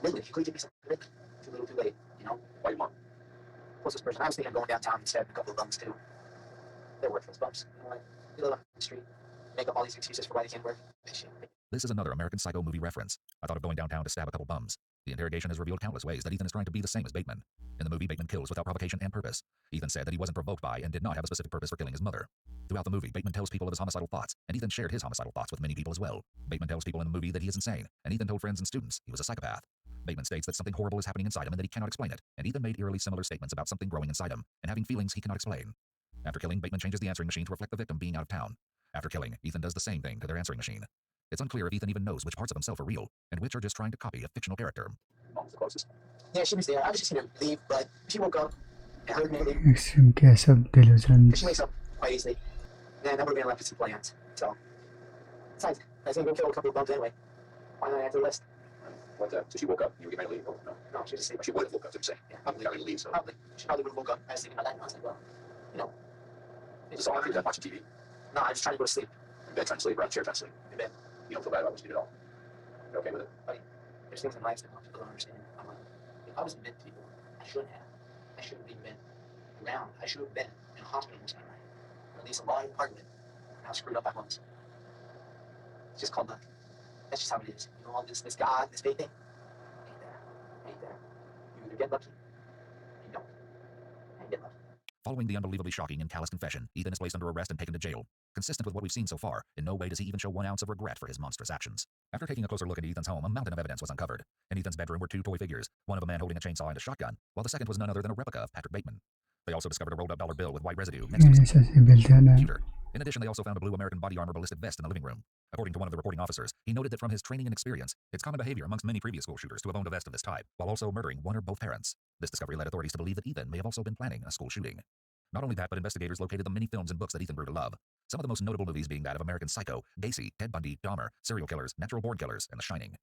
Really, if you could give me something, really. Too little, too late, you know? Why you want? Closest person. I was thinking of going downtown and stabbing a couple of bums too. They're worthless bums. You know what? You live on the street, make up all these excuses for why they can't work. This is another American Psycho movie reference. I thought of going downtown to stab a couple bums. The interrogation has revealed countless ways that Ethan is trying to be the same as Bateman. In the movie, Bateman kills without provocation and purpose. Ethan said that he wasn't provoked by and did not have a specific purpose for killing his mother. Throughout the movie, Bateman tells people of his homicidal thoughts, and Ethan shared his homicidal thoughts with many people as well. Bateman tells people in the movie that he is insane, and Ethan told friends and students he was a psychopath. Bateman states that something horrible is happening inside him and that he cannot explain it, and Ethan made eerily similar statements about something growing inside him and having feelings he cannot explain. After killing, Bateman changes the answering machine to reflect the victim being out of town. After killing, Ethan does the same thing to their answering machine. It's unclear if Ethan even knows which parts of himself are real, and which are just trying to copy a fictional character. Mom's the closest. Yeah, she was there. I was just gonna leave, but she woke up and heard me leave. Extreme case of delusions. She wakes up quite easily. Man, that would have been left with some plans. So, besides, I was gonna go kill a couple of bums anyway. Why not add to the list? What, so she woke up, you were getting ready to leave? Oh, no. No, she was asleep. She would have woke up, didn't say. Yeah, Probably got ready to leave, so. Probably. She probably would have woke up. I was thinking about that, and I was like, well, you know. Just all after you're done watching TV. No, I was trying to go to sleep. In bed trying to sleep, or on the chair trying to sleep. In bed. You don't feel bad about what you did at all. You're okay with it? Buddy, there's things in life that people don't understand. If I was meant to people, I shouldn't have. I shouldn't have even been around. I should have been in a hospital most of my life. Or at least a large part of it. And how screwed up I was. It's just called luck. That's just how it is. You know, all this God, this faith thing, ain't there. Ain't there. You either get lucky, or you don't. And get lucky. Following the unbelievably shocking and callous confession, Ethan is placed under arrest and taken to jail. Consistent with what we've seen so far, in no way does he even show 1 ounce of regret for his monstrous actions. After taking a closer look into Ethan's home, a mountain of evidence was uncovered. In Ethan's bedroom were 2 toy figures, one of a man holding a chainsaw and a shotgun, while the second was none other than a replica of Patrick Bateman. They also discovered a rolled-up dollar bill with white residue next to his computer. In addition, they also found a blue American body armor ballistic vest in the living room. According to one of the reporting officers, he noted that from his training and experience, it's common behavior amongst many previous school shooters to have owned a vest of this type, while also murdering one or both parents. This discovery led authorities to believe that Ethan may have also been planning a school shooting. Not only that, but investigators located the many films and books that Ethan grew to love. Some of the most notable movies being that of American Psycho, Gacy, Ted Bundy, Dahmer, Serial Killers, Natural Born Killers, and The Shining.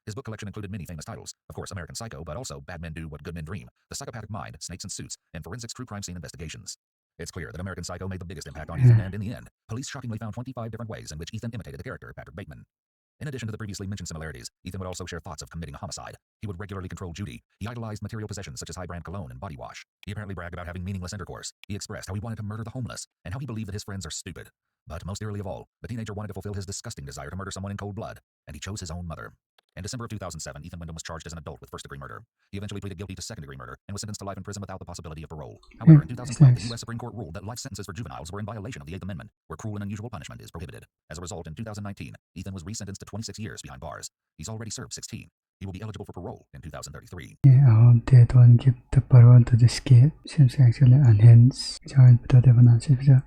His book collection included many famous titles, of course American Psycho, but also Bad Men Do What Good Men Dream, The Psychopathic Mind, Snakes and Suits, and Forensics True Crime Scene Investigations. It's clear that American Psycho made the biggest impact on Ethan, and in the end, police shockingly found 25 different ways in which Ethan imitated the character Patrick Bateman. In addition to the previously mentioned similarities, Ethan would also share thoughts of committing a homicide. He would regularly control Judy. He idolized material possessions such as high-brand cologne and body wash. He apparently bragged about having meaningless intercourse. He expressed how he wanted to murder the homeless, and how he believed that his friends are stupid. But most eerily of all, the teenager wanted to fulfill his disgusting desire to murder someone in cold blood, and he chose his own mother. In December of 2007, Ethan Wyndham was charged as an adult with first-degree murder. He eventually pleaded guilty to second-degree murder and was sentenced to life in prison without the possibility of parole. However, in 2012, the U.S. Supreme Court ruled that life sentences for juveniles were in violation of the 8th Amendment, where cruel and unusual punishment is prohibited. As a result, in 2019, Ethan was resentenced to 26 years behind bars. He's already served 16. He will be eligible for parole in 2033. They don't give the parole to this kid. Seems actually unhinged.